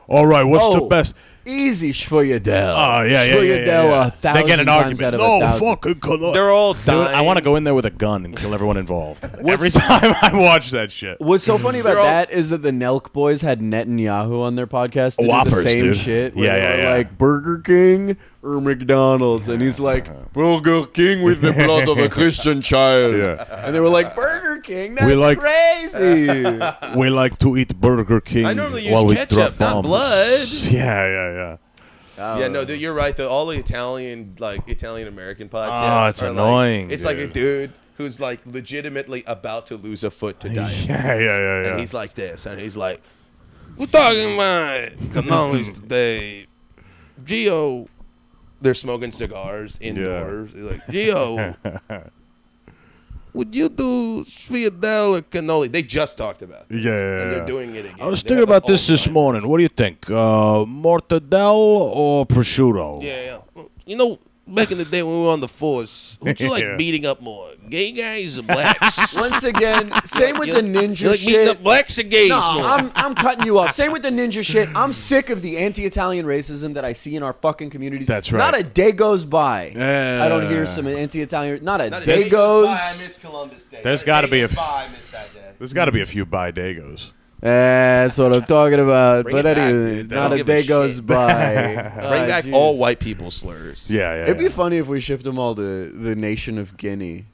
All right, what's the best? Easy, Schvoyadel. Oh, yeah. Schvoyadel 1,000 They get an times argument. out of No, 1,000. fucking cannoli. They're all Dude, dying. I want to go in there with a gun and kill everyone involved. Every time I watch that shit. What's so funny about They're all- that is that the Nelk boys had Netanyahu on their podcast to do the Whoppers, same dude. shit. where Yeah, they were yeah. Like Burger King or McDonald's, and he's like Burger King with the blood of a Christian child. Yeah. And they were like Burger King. That's We like- crazy. We like to eat Burger King I normally use while we ketchup, drop not bombs. blood. Yeah. Yeah, no, you're right. All the Italian American podcasts. Oh, it's are annoying, Like, it's like a dude. dude who's like legitimately about to lose a foot to die. Yeah. And he's like this, and he's like, "We're talking about cannolis today, Gio." They're smoking cigars indoors. They're like, "Gio, would you do Sfogliatelle or cannoli?" They just talked about it. Yeah. And they're doing it again. I was They thinking have, like, about this Alzheimer's. morning. What do you think? Mortadelle or prosciutto? Yeah. You know, back in the day when we were on the force, who'd you like Yeah. beating up more? Gay guys or blacks? Once again, same with the ninja you like beating shit. up blacks or gays No, more? I'm cutting you off. Same with the ninja shit. I'm sick of the anti-Italian racism that I see in our fucking communities. That's right. Not a day goes by. Yeah. I don't hear some anti-Italian. Not a Not day a goes. I miss Columbus Day. There's Not gotta day be goes a- by, I miss that day. There's got to be a few Bidegos. That's what I'm talking about. Bring But it back, anyway, dude. They not don't a give a day shit. goes by. Bring back jeez. all white people slurs. Yeah. It'd be funny if we shipped them all to the nation of Guinea.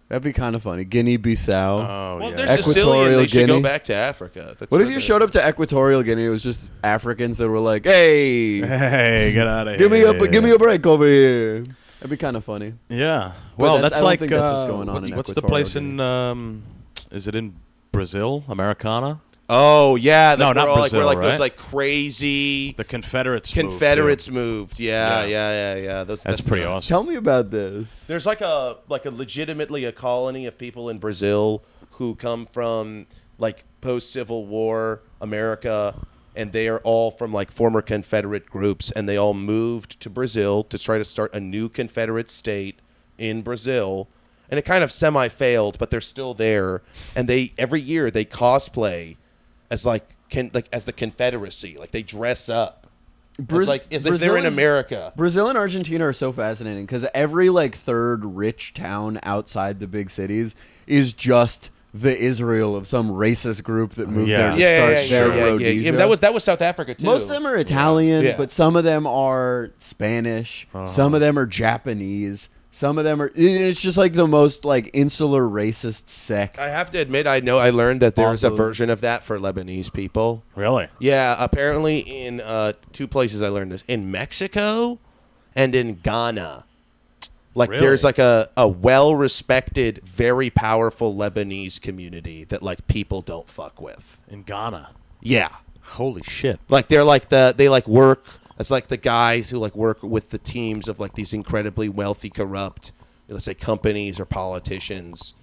That'd be kind of funny. Guinea-Bissau. Oh, Well, yeah. they're Sicilian. Equatorial They should go Guinea. back to Africa. That's What if where you the- showed up to Equatorial Guinea? It was just Africans that were like, "Hey, Hey, get out of give here. me a break over here." That'd be kind of funny. Yeah. Well, I that's don't like think that's what's going on what's, in what's the Equatorial place in? Is it in Brazil? Americana? Oh yeah, No, not Brazil, we're like right? those like crazy The Confederates. moved. Yeah. That's pretty nuts. awesome. Tell me about this. There's like a legitimately a colony of people in Brazil who come from like post-Civil War America, and they are all from like former Confederate groups, and they all moved to Brazil to try to start a new Confederate state in Brazil. And it kind of semi-failed, but they're still there. And they every year they cosplay as as the Confederacy. Like they dress up as if they're in America. Brazil and Argentina are so fascinating because every like third rich town outside the big cities is just the Israel of some racist group that moved there to start their Rhodesia. But that was South Africa too. Most of them are Italian, Yeah. but some of them are Spanish. Some of them are Japanese. Some of them are. It's just like the most like insular racist sect. I have to admit, I learned that there's a Also- version of that for Lebanese people. Really? Yeah, apparently in two places I learned this. In Mexico and in Ghana. Like Really? there's like a well-respected, very powerful Lebanese community that like people don't fuck with. In Ghana. Yeah. Holy shit. Like they're like they like work as like the guys who like work with the teams of like these incredibly wealthy, corrupt, let's say companies or politicians.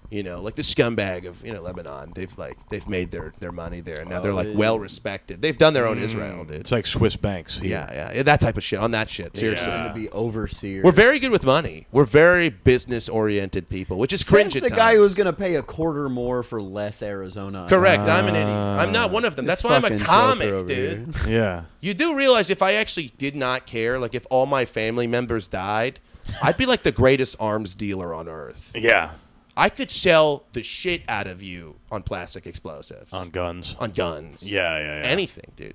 You know, like the scumbag of Lebanon. They've made their money there, and now they're like well respected. They've done their own Israel, dude. It's like Swiss banks. Here. Yeah, that type of shit. On that shit, seriously. Yeah. To be overseers. We're very good with money. We're very business oriented people, which is cringe Says at the guy times. who was going to pay a quarter more for less Arizona. Correct. I'm an idiot. I'm not one of them. That's why I'm a fucking comic, joker over dude. here. Yeah. You do realize if I actually did not care, like if all my family members died, I'd be like the greatest arms dealer on earth. Yeah. I could sell the shit out of you on plastic explosives. On guns. On guns. Yeah. Anything, dude.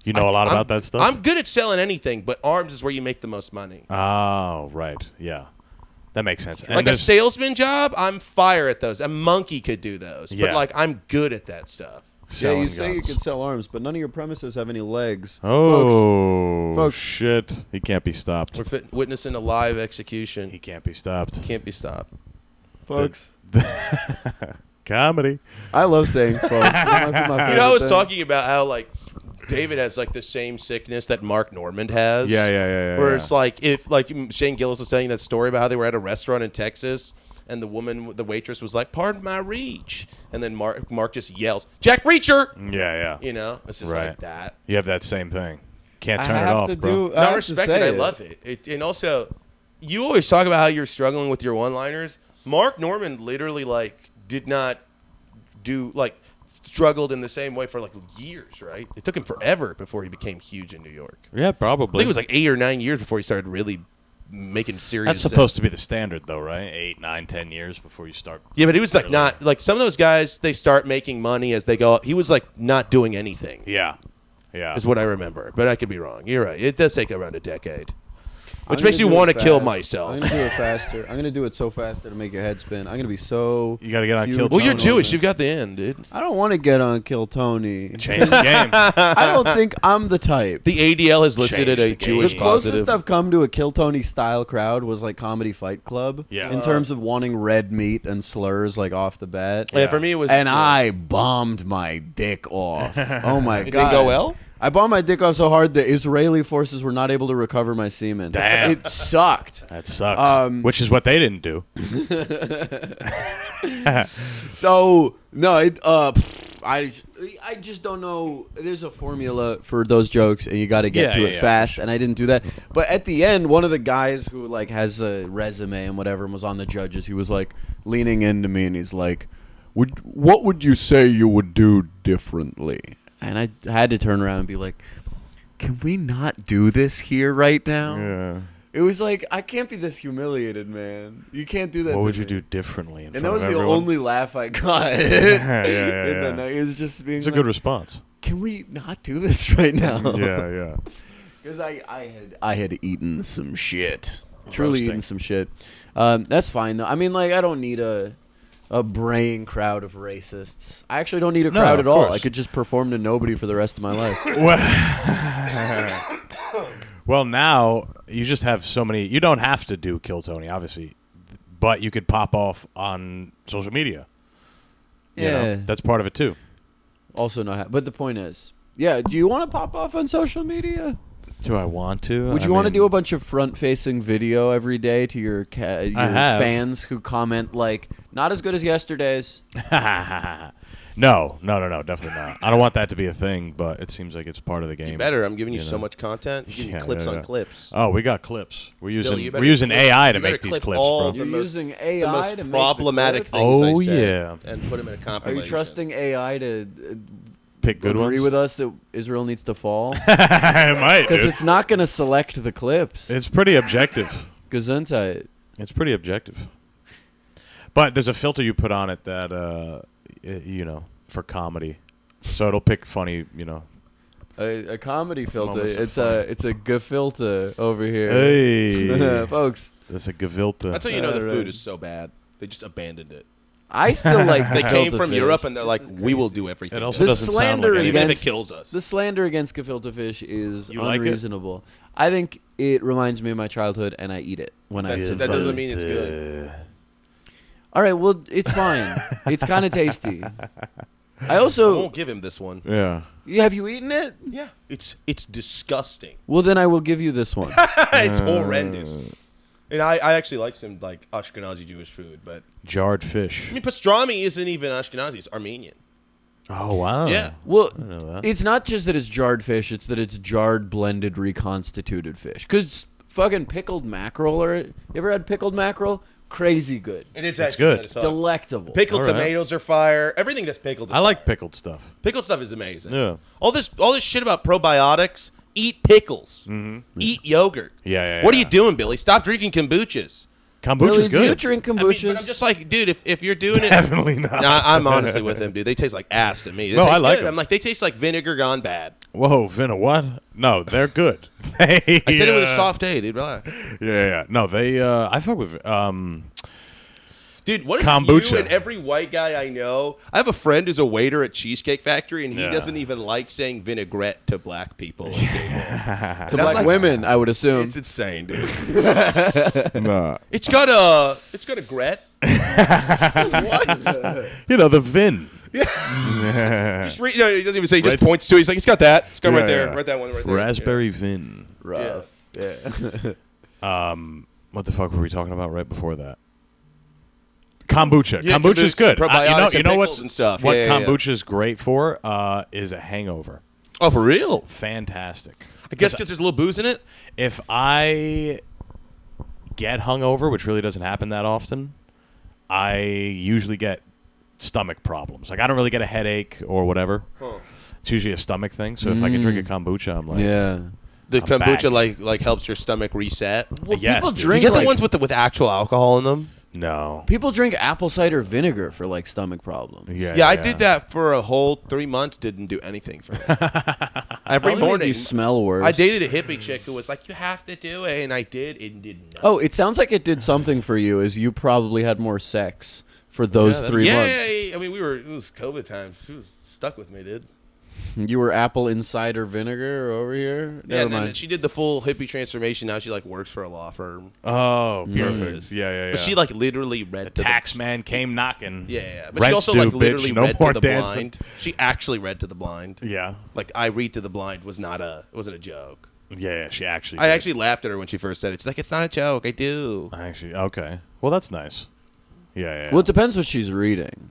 You know a lot about that stuff? I'm good at selling anything, but arms is where you make the most money. Oh, right. Yeah. That makes sense. And Like a there's- salesman job, I'm fire at those. A monkey could do those. Yeah. But like I'm good at that stuff. Yeah, selling you say you guns. can sell arms, but none of your premises have any legs. Oh, Folks. shit. He can't be stopped. We're witnessing a live execution. He can't be stopped. Can't be stopped. Folks. Comedy. I love saying folks. That might be my You know, I was favorite thing. talking about how like David has like the same sickness that Mark Normand has. Yeah. Where it's like if like Shane Gillis was saying that story about how they were at a restaurant in Texas and the waitress was like, "Pardon my reach," and then Mark just yells, "Jack Reacher!" Yeah. You know, it's just Right. like that. You have that same thing. Can't I turn it have off, to bro. do. No, I I have to respect say it. I love it. And also, you always talk about how you're struggling with your one-liners. Mark Normand literally like did not do like struggled in the same way for like years, right? It took him forever before he became huge in New York. Yeah, I probably. think it was like 8 or 9 years before he started really making serious. That's supposed to be the standard, though, right? 8, 9, 10 years before you start. Yeah, but he was like not like some of those guys. They start making money as they go up. He was like not doing anything. Yeah. Is what I remember, but I could be wrong. You're right. It does take around a decade, which I'm makes gonna you do want it to kill fast. myself. I'm gonna do it faster. I'm gonna do it so fast that'll make your head spin. I'm gonna be so. You got to get on huge. Kill Well, you're Tony. Jewish. You've got the end, dude. I don't want to get on Kill Tony. Change the game. I don't think I'm the type. The ADL has listed it Change a the game. Jewish The closest positive. I've come to a Kill Tony style crowd was like Comedy Fight Club. Yeah. In terms of wanting red meat and slurs like off the bat. Yeah, for me it was. And I bombed my dick off. Oh my It god. didn't go well? I bombed my dick off so hard the Israeli forces were not able to recover my semen. Damn. It sucked. That sucks. Which is what they didn't do. So no, I just don't know. There's a formula for those jokes, and you got to get to it fast. And I didn't do that. But at the end, one of the guys who like has a resume and whatever and was on the judges, he was like leaning into me, and he's like, "What would you say you would do differently?" And I had to turn around and be like, "Can we not do this here right now?" Yeah. It was like, I can't be this humiliated, man. You can't do that. What to would you me. do differently? In And that front was of the everyone? only laugh I got. yeah. In the night. It was just being It's a like, good response. can we not do this right now? Yeah. Because I had eaten some shit. Truly Roasting. eaten some shit. That's fine though. I mean, like, I don't need a braying crowd of racists. I actually don't need a No, crowd of at all. course. I could just perform to nobody for the rest of my life. Well, now you just have so many. You don't have to do Kill Tony, obviously, but you could pop off on social media. You know? Yeah. That's part of it too. Also not. But the point is, yeah. Do you want to pop off on social media? Do I want to? Would you want to do a bunch of front-facing video every day to your fans who comment like, "Not as good as yesterday's"? No, definitely not. I don't want that to be a thing, but it seems like it's part of the game. You better. I'm giving you so much content. You give clips on clips. Oh, we got clips. We're Billy, using AI to you better make these clip clips, all bro. the You're most- using The AI most to make problematic the things Oh, I said yeah. and put them in a Are compilation. you trusting AI to Pick good agree ones. with us that Israel needs to fall? I might, Because dude. it's not going to select the clips. It's pretty objective. Gesundheit. It's pretty objective. But there's a filter you put on it that, you know, for comedy. So it'll pick funny, you know. A comedy filter. Moments of It's a gefilter over here. Hey. Folks. That's a gavilta. That's how you know the Right. food is so bad. They just abandoned it. I still like They came gefilte from fish. Europe and they're like, we will do everything. It also The doesn't sound slander like Even anything. if it kills us. The slander against gefilte fish is You like it? unreasonable. I think it reminds me of my childhood, and I eat it when I. That doesn't mean it's good. All right, well, it's fine. It's kind of tasty. I I also won't give him this one. Yeah. have you eaten it? Yeah. It's disgusting. Well, then I will give you this one. It's horrendous. And I actually like some like Ashkenazi Jewish food, but Jarred fish. I mean pastrami isn't even Ashkenazi, it's Armenian. Oh, wow. Yeah. Well, I know that. it's not just that it's jarred fish; it's that it's jarred, blended, reconstituted fish. Because fucking pickled mackerel, or you ever had pickled mackerel? Crazy good, And it's That's actually good. good as hell. delectable. Pickled All right. tomatoes are fire. Everything that's pickled is I like fire. pickled stuff. Pickled stuff is amazing. Yeah. All this shit about probiotics, eat pickles. Eat yogurt. Yeah. What are you doing, Billy? Stop drinking kombuchas. Kombucha's Billy, do you good. drink I mean, kombuchas? but I'm just like, dude, if you're doing it, Definitely not. Nah, I'm honestly with him, dude. They taste like ass to me. They No, taste I like good. 'em. I'm like, they taste like vinegar gone bad. Whoa, Vinna, what? No, they're good. I said it with a soft A, dude. Relax. Yeah. No, they. I fuck with. Dude, what if Kombucha. you and every white guy I know? I have a friend who's a waiter at Cheesecake Factory, and he Yeah. doesn't even like saying vinaigrette to black people. At tables. to black women, I would assume. It's insane, dude. Nah. It's got a gret. What? You know the Vin. Just read. No, he doesn't even say. He just Right. points to it. He's like, it's got that. It's got Yeah, right there. yeah. Right that one. Right there. Raspberry Vin. Rough. Yeah. What the fuck were we talking about right before that? Kombucha. Yeah, Kombucha's good. probiotics You and know pickles what's and stuff. what Yeah. kombucha's great for is a hangover. Oh, for real? Fantastic. I guess because there's a little booze in it. If I get hungover, which really doesn't happen that often, I usually get stomach problems. Like I don't really get a headache or whatever. Huh. It's usually a stomach thing. So if I can drink a kombucha, I'm like, Yeah. The I'm kombucha back. like helps your stomach reset. Well, Yes, people dude. Do you drink get the like, ones with actual alcohol in them? no. people drink apple cider vinegar for like stomach problems. Yeah, I did that for a whole 3 months. Didn't do anything for me. Every Probably made morning, you smell worse. I dated a hippie chick who was like, "You have to do it," and I did. It did not. Oh, it sounds like it did something for you, as you probably had more sex for those that's- 3 yeah, months. I mean, it was COVID time. She was stuck with me, dude. You were apple cider vinegar over here. Yeah, Never and then mind. she did the full hippie transformation. Now she like works for a law firm. Oh, perfect. Yeah. But she like literally read the tax man came knocking. Yeah, but she Rent's also due, like literally bitch. No read more to the dancing. blind. She actually read to the blind. Yeah. Like I read to the blind was not it wasn't a joke. Yeah, she actually. I did. actually laughed at her when she first said it. She's like, "It's not a joke. I do." Okay. Well, that's nice. Yeah. Well, it depends what she's reading.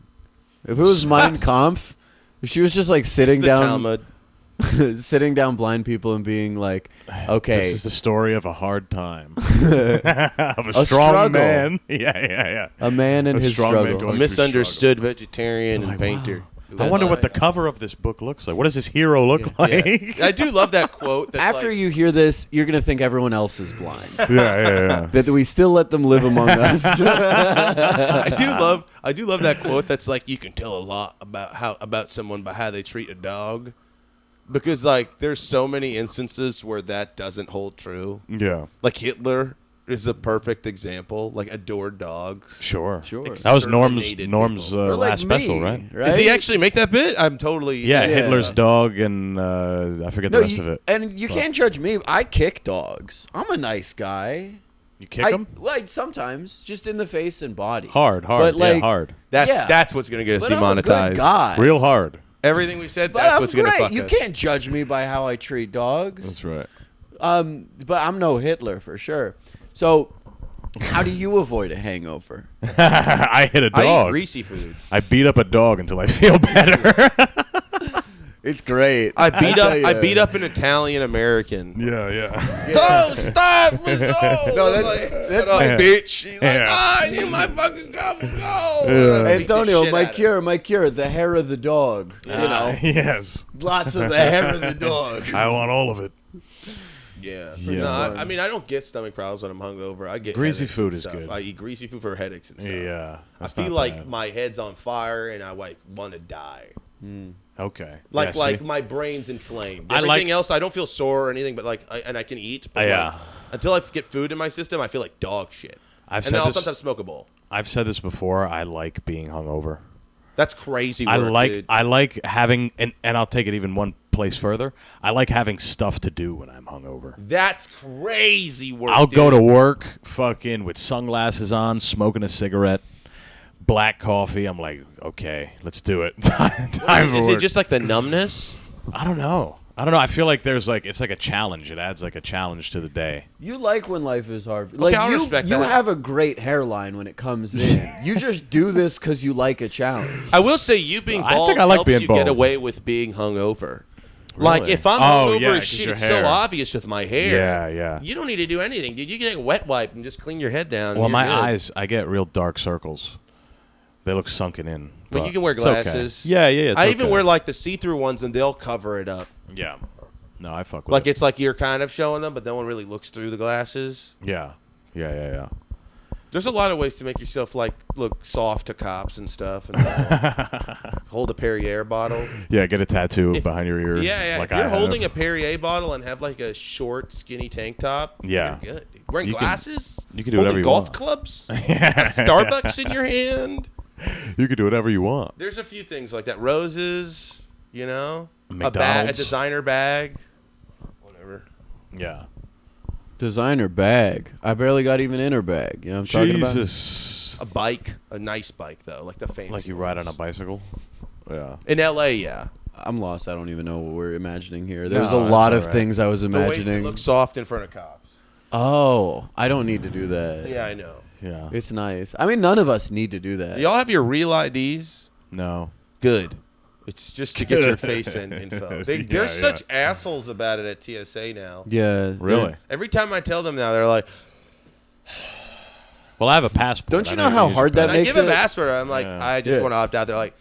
If it was Mein Kampf, if she was just like sitting It's the down, Talmud. sitting down blind people and being like, okay, This is the story of a hard time. of a strong struggle. man. Yeah. a man in A his strong man struggle. going A through misunderstood vegetarian and like, painter. I wonder what the cover of this book looks like. What does this hero look like? Yeah. I do love that quote. That's After like, you hear this, you're gonna think everyone else is blind. yeah. That we still let them live among us. I do love that quote. That's like you can tell a lot about someone by how they treat a dog, because like there's so many instances where that doesn't hold true. Yeah. Like Hitler is a perfect example. Like adored dogs. Sure. Sure. That was Exterminated Norm's people. Or like last special, me, right? Does he actually make that bit? I'm totally Yeah, Hitler's dog and I forget the rest of it. And you can't judge me. I kick dogs. I'm a nice guy. You kick him? Like sometimes, just in the face and body. Hard. But, like, hard. That's Yeah. that's what's gonna get us But I'm a good demonetized. guy. Real hard. Everything we said, But that's I'm what's going to great. fuck You us. can't judge me by how I treat dogs. That's right. But I'm no Hitler for sure. So, how do you avoid a hangover? I hit a I eat dog. greasy food. I beat up a dog until I feel better. It's great. I beat tell up. ya. I beat up an Italian American. yeah. Oh, stop! No, that's my bitch. She's like, Yeah. I need my fucking cup. Go. Yeah. Antonio, my cure, the hair of the dog. You know, Yes. lots of the hair of the dog. I want all of it. Yeah. Yeah. No, I mean, I don't get stomach problems when I'm hungover. I get Greasy headaches food and is stuff. good. I eat greasy food for headaches and stuff. Yeah. I that's feel not like bad. my head's on fire and I like want to die. Okay. Like Yeah, like see? my brain's inflamed. I Everything like- else, I don't feel sore or anything, but like, and I can eat. But Yeah. like, until I get food in my system, I feel like dog shit. I've And said then I'll this- sometimes smoke a bowl. I've said this before. I like being hungover. That's crazy work, dude. I like having and I'll take it even one place further. I like having stuff to do when I'm hungover. That's crazy work. I'll go to dude. work fucking with sunglasses on, smoking a cigarette, black coffee. I'm like, okay, let's do it. Time for Is work. it just like the numbness? I don't know. I feel like there's like it's like a challenge. It adds like a challenge to the day. You like when life is hard. Like I'll you respect you that. have a great hairline when it comes in. You just do this because you like a challenge. I will say you being I bald think I like helps being you bald. get away with being hungover. Like Really? if I'm Oh, hungover yeah, as 'cause shit, your it's so hair. obvious with my hair. Yeah, yeah. You don't need to do anything, dude. You can get a wet wipe and just clean your head down. and Well, you're my good. eyes, I get real dark circles. They look sunken in. But you can wear it's okay. glasses. Yeah, it's I even okay. wear like the see-through ones, and they'll cover it up. Yeah. No, I fuck with Like it. it's like you're kind of showing them, but no one really looks through the glasses. Yeah. There's a lot of ways to make yourself like look soft to cops and stuff, and hold a Perrier bottle. Yeah, get a tattoo behind your ear. Yeah. Like If you're I holding have. a Perrier bottle and have like a short, skinny tank top, Yeah. you're good. Dude. Wearing You can- glasses, you can do holding whatever you golf want. clubs, a Starbucks in your hand. You can do whatever you want. There's a few things like that. Roses, you know, a McDonald's. designer bag, whatever. Yeah. Designer bag. I barely got even in her bag. You know what I'm talking about? Jesus. A bike, a nice bike though, like the fancy. Like you ride on a ones. bicycle? Yeah. In LA, yeah. I'm lost. I don't even know what we're imagining here. There's No, a lot that's of all right. things I was The way it imagining. looks soft in front of cops. Oh, I don't need to do that. Yeah, I know. Yeah. It's nice. I mean, none of us need to do that. Y'all have your real IDs? No. Good. It's just to get your face in info. They're Yeah, such assholes about it at TSA now. Yeah. Really? Every time I tell them now, they're like, Well, I have a passport. Don't you I know how use a hard that and I makes give them it- password. I'm like, Yeah. I just Yeah. want to opt out. They're like,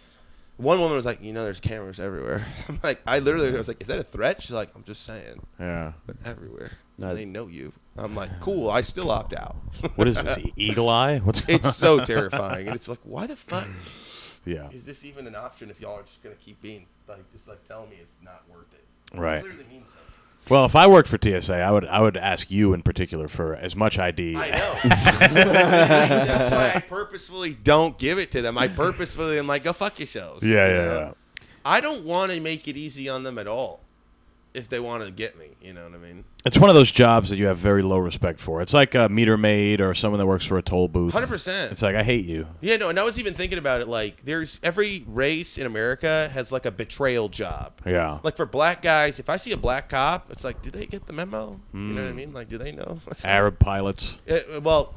one woman was like, you know, there's cameras everywhere. I'm like, I was like, is that a threat? She's like, I'm just saying, Yeah. they're everywhere. Nice. They know you. I'm like, cool. I still opt out. What is this? Eagle Eye? What's going It's so terrifying, and it's like, why the fuck Yeah. is this even an option if y'all are just gonna keep being like, just like telling me it's not worth it? Right. It literally means something. Well, if I worked for TSA, I would ask you in particular for as much ID. I know. That's why I purposefully don't give it to them. I purposefully am like, go fuck yourselves. Yeah, you yeah, know? yeah. I don't want to make it easy on them at all. If they want to get me, you know what I mean? It's one of those jobs that you have very low respect for. It's like a meter maid or someone that works for a toll booth. 100%. It's like, I hate you. Yeah, no, and I was even thinking about it. Like, there's every race in America has like a betrayal job. Yeah. Like for black guys, if I see a black cop, it's like, did they get the memo? You know what I mean? Like, do they know? Arab pilots. Well,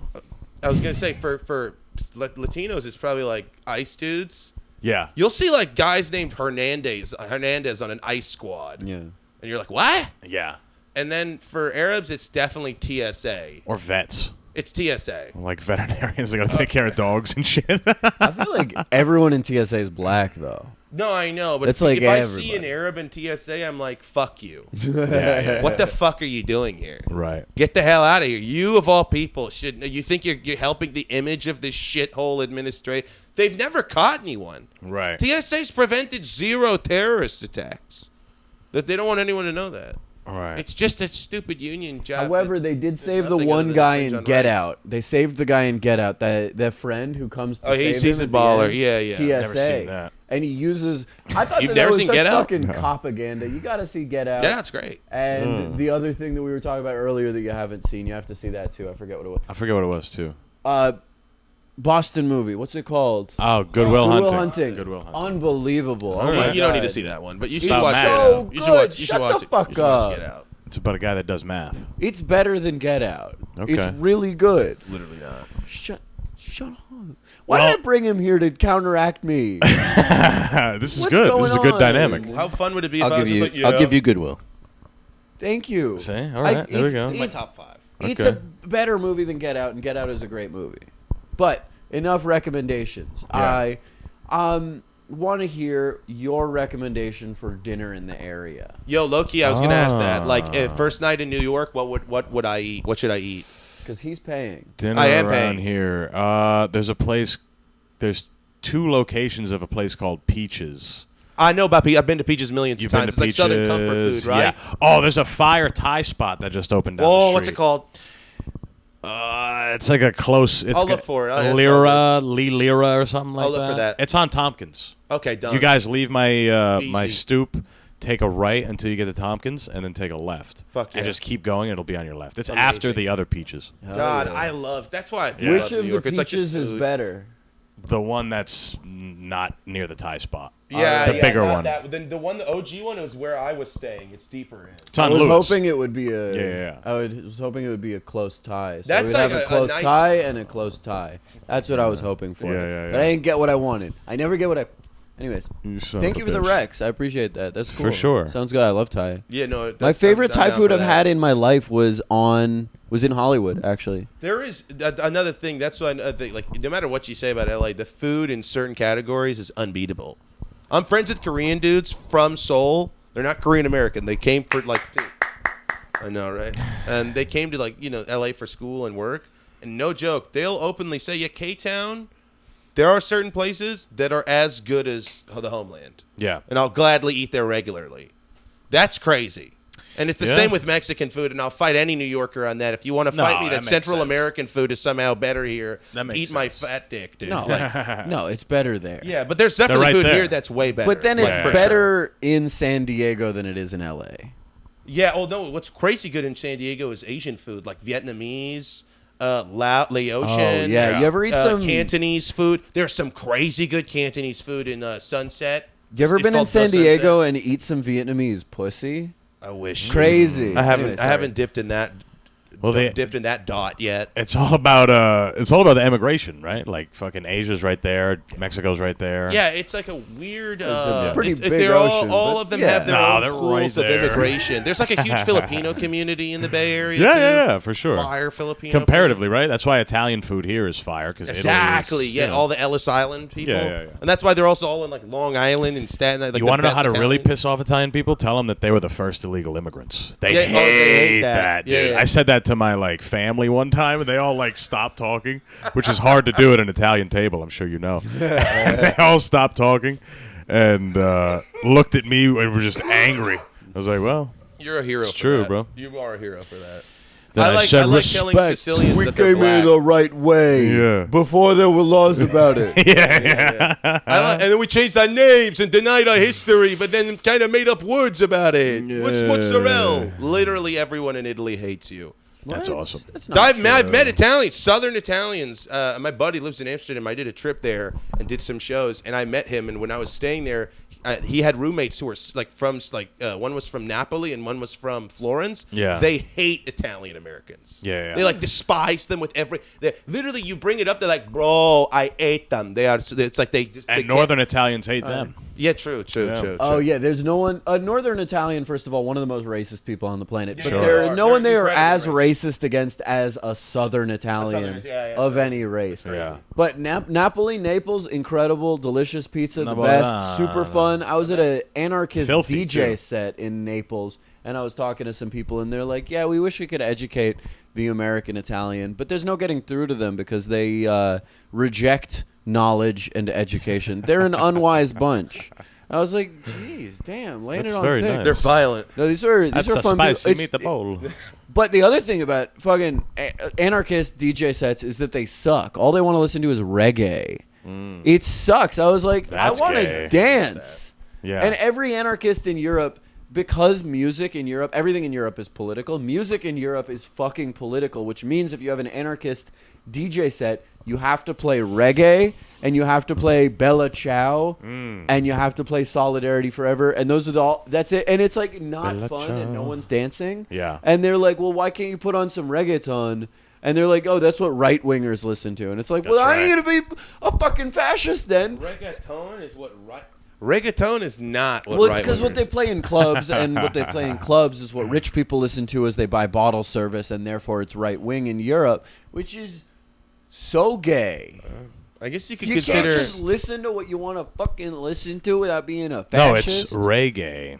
I was gonna say for Latinos, it's probably like ICE dudes. Yeah. You'll see like guys named Hernandez on an ICE squad, Yeah. and you're like, what? Yeah. And then for Arabs, it's definitely TSA. Or vets. It's TSA. Like veterinarians that got to take care of dogs and shit. I feel like everyone in TSA is black, though. No, I know, but It's if, like if I see an everybody. Arab in TSA, I'm like, fuck you. Yeah. What the fuck are you doing here? Right. Get the hell out of here. You, of all people, should. You think you're helping the image of this shithole administration? They've never caught anyone. Right. TSA's prevented 0 terrorist attacks. That they don't want anyone to know that. Right. It's just a stupid union job. However, they did save the nothing other one than guy infringe in on Get rights. Out. They saved the guy in Get Out. That friend who comes to Oh, save he's him a at the baller. end. Yeah, yeah. TSA. Never seen that. And he uses. I thought You've that never was seen such Get Out? fucking propaganda. You got to see Get Out. Yeah, it's great. And the other thing that we were talking about earlier that you haven't seen, you have to see that too. I forget what it was. I forget what it was, too. Boston movie. What's it called? Oh, Goodwill Hunting. Hunting. Goodwill Hunting. Unbelievable. All Oh my right. You don't need God. to see that one, but you should It's watch so it. You should good. watch. You Shut should watch the it. fuck You should watch up. Get Out. It's about a guy that does math. It's better than Get Out. Okay. It's really good. Literally not. Shut up. Why Well- did I bring him here to counteract me? This is What's good. going This is a good on? dynamic. How fun would it be if I'll I give was you. just like, yeah. I'll give you Goodwill. Thank you. See? All right. There we go. My top 5. It's Okay. a better movie than Get Out, and Get Out is a great movie. But enough recommendations. Yeah. I want to hear your recommendation for dinner in the area. Yo, Loki, I was gonna ask that. Like, Ah. first night in New York, what would I eat? What should I eat? Because he's paying. Dinner I am around paying. here. There's a place. There's 2 locations of a place called Peaches. I know about I've been to Peaches millions You've of been times. to It's like Southern comfort Peaches, food, right? Yeah. Oh, there's a fire Thai spot that just opened down the Oh, street. what's it called? It's like a close. It's I'll look for it. I'll- Lee Lira or something like I'll that. look for that. It's on Tompkins. Okay, done. You guys leave my my Easy. stoop, take a right until you get to Tompkins, and then take a left. Fuck yeah. And just keep going. It'll be on your left. It's Amazing. after the other Peaches. God, Oh, yeah. I love. That's why I do Which love of New the York. It's like peaches just is food. better? The one that's not near the Thai spot. Yeah, the bigger not one. That. Then the one, the OG one, is where I was staying. It's deeper in. It's on I was Lewis. hoping it would be a. Yeah. I was hoping it would be a close tie. So That's we'd have like a a close nice- tie and a close tie. That's what I was hoping for. Yeah. But I didn't get what I wanted. I never get what I. Anyways, You son thank of you a for the bitch. Rex. I appreciate that. That's cool. For sure. Sounds good. I love Thai. Yeah, no. My favorite Thai food I've had in. in my life was in Hollywood, actually. There is another thing. That's why I think, like, no matter what you say about LA, the food in certain categories is unbeatable. I'm friends with Korean dudes from Seoul. They're not Korean American. They came for I know, right? And they came to LA for school and work. And no joke, they'll openly say, "Yeah, K-Town. There are certain places that are as good as the homeland." Yeah. And I'll gladly eat there regularly. That's crazy. And it's the Yeah. same with Mexican food, and I'll fight any New Yorker on that. If you want to No, fight me that that makes Central sense. American food is somehow better here, That makes eat my sense. fat dick, dude. No, Like, no, it's better there. yeah, but there's definitely right food there. here that's way better. But then it's Like, for better in San Diego than it is in LA. sure. Yeah, oh no, what's crazy good in San Diego is Asian food, like Vietnamese, Laotian. Oh, yeah. You ever eat some? Cantonese food? There's some crazy good Cantonese food in Sunset. You ever It's been in called San The Diego Sunset. and eat some Vietnamese pussy? I wish. Crazy. I haven't. Anyway, I haven't dipped in that. Well, they- dipped in that dot yet. It's all about the immigration, right? Like fucking Asia's right there, Mexico's right there. Yeah, it's like a weird. a pretty big they're ocean, all but of them yeah. have their No, own they're pools right of there. immigration. There's like a huge Filipino community in the Bay Area. Yeah, too. yeah, for sure. Fire Filipino. Comparatively, right? That's why Italian food here is fire because Exactly. Yeah, all the Ellis Island people. Yeah. And that's why they're also all in like Long Island and Staten Island. Like, You the want to know best how to really Italian. piss off Italian people? Tell them that they were the first illegal immigrants. They Yeah, hate, they hate that, that. dude. Yeah, yeah. I said that to my family one time, and they all stopped talking, which is hard to do at an Italian table. I'm sure you know. They all stopped talking and looked at me and were just angry. I was like, well, You're a hero. It's for true, that. bro. You are a hero for that. Then I like said telling Sicilians We that they're came in black. the right way. Yeah. Before there were laws about it. yeah. And then we changed our names and denied our history, but then kind of made up words about it. What's Yeah. mozzarella? Literally everyone in Italy hates you. That's What? awesome. That's So not I've true. met Italians, Southern Italians. My buddy lives in Amsterdam. I did a trip there and did some shows, and I met him. And when I was staying there, he had roommates who were one was from Napoli and one was from Florence. Yeah. They hate Italian Americans. Yeah. They despise them with literally you bring it up, they're like, bro, I ate them. They are. It's like they And Northern Italians hate them. Yeah, true. Yeah. Oh yeah, there's no one. Northern Italian, first of all, one of the most racist people on the planet. But Sure. there, no one there They're as incredibly racist against as a Southern Italian yeah, of any race. Yeah. But Napoli, Naples, incredible, delicious pizza, the Napolitano. best, super fun. I was at an anarchist Filthy, DJ too. set in Naples, and I was talking to some people, and they're like, "Yeah, we wish we could educate the American Italian, but there's no getting through to them because they reject knowledge and education. They're an unwise bunch." I was like, "Geez, damn, laying That's it on very thick." nice. They're violent. No, these are That's fun. a spicy people. meatball. But the other thing about fucking anarchist DJ sets is that they suck. All they want to listen to is reggae. It sucks. I was like, That's I want gay. to dance. Yeah. And every anarchist in Europe because music in Europe, everything in Europe is political. Music in Europe is fucking political, which means if you have an anarchist DJ set, you have to play reggae and you have to play Bella Ciao and you have to play Solidarity Forever, and those are that's it. And it's like not Bella fun Ciao. and no one's dancing. Yeah. And they're like, well, why can't you put on some reggaeton? And they're like, oh, that's what right wingers listen to. And it's like, well, That's I ain't right. gonna be a fucking fascist then. Reggaeton is what right. Reggaeton is not what Well, it's right because what they play in clubs, and what they play in clubs is what rich people listen to as they buy bottle service, and therefore it's right wing in Europe, which is so gay. I guess you could You consider. can't just listen to what you want to fucking listen to without being a No, fascist. it's reggae.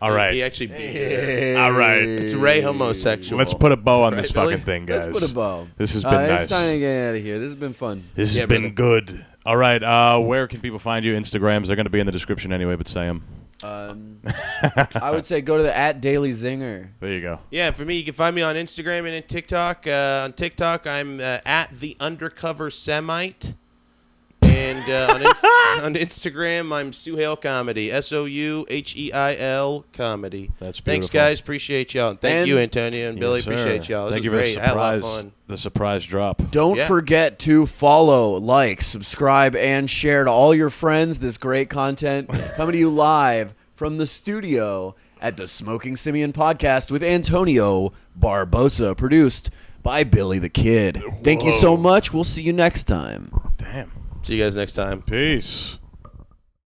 All right. He actually beat Hey. All right. It's Ray homosexual. Let's put a bow on this Right, Billy? fucking thing, guys. Let's put a bow. This has been nice. It's time to get out of here. This has been fun. This has Yeah, been brother. good. All right. Where can people find you? Instagrams. They're going to be in the description anyway, but say them. I would say go to the @DailyZinger. There you go. Yeah, for me, you can find me on Instagram and TikTok. On TikTok, I'm at the Undercover Semite. And on Instagram, I'm Souheil Comedy. SOUHEIL Comedy. That's Thanks, beautiful. guys. Appreciate y'all. And thank And- you, Antonio and Billy. Yes, sir. Appreciate y'all. This Thank you was for great. the I had a lot of surprise, fun. the surprise drop. Don't Yeah. forget to follow, like, subscribe, and share to all your friends this great content coming to you live from the studio at the Smoking Simian podcast with Antonio Barbosa, produced by Billy the Kid. Thank you so Whoa. much. We'll see you next time. Damn. See you guys next time. Peace.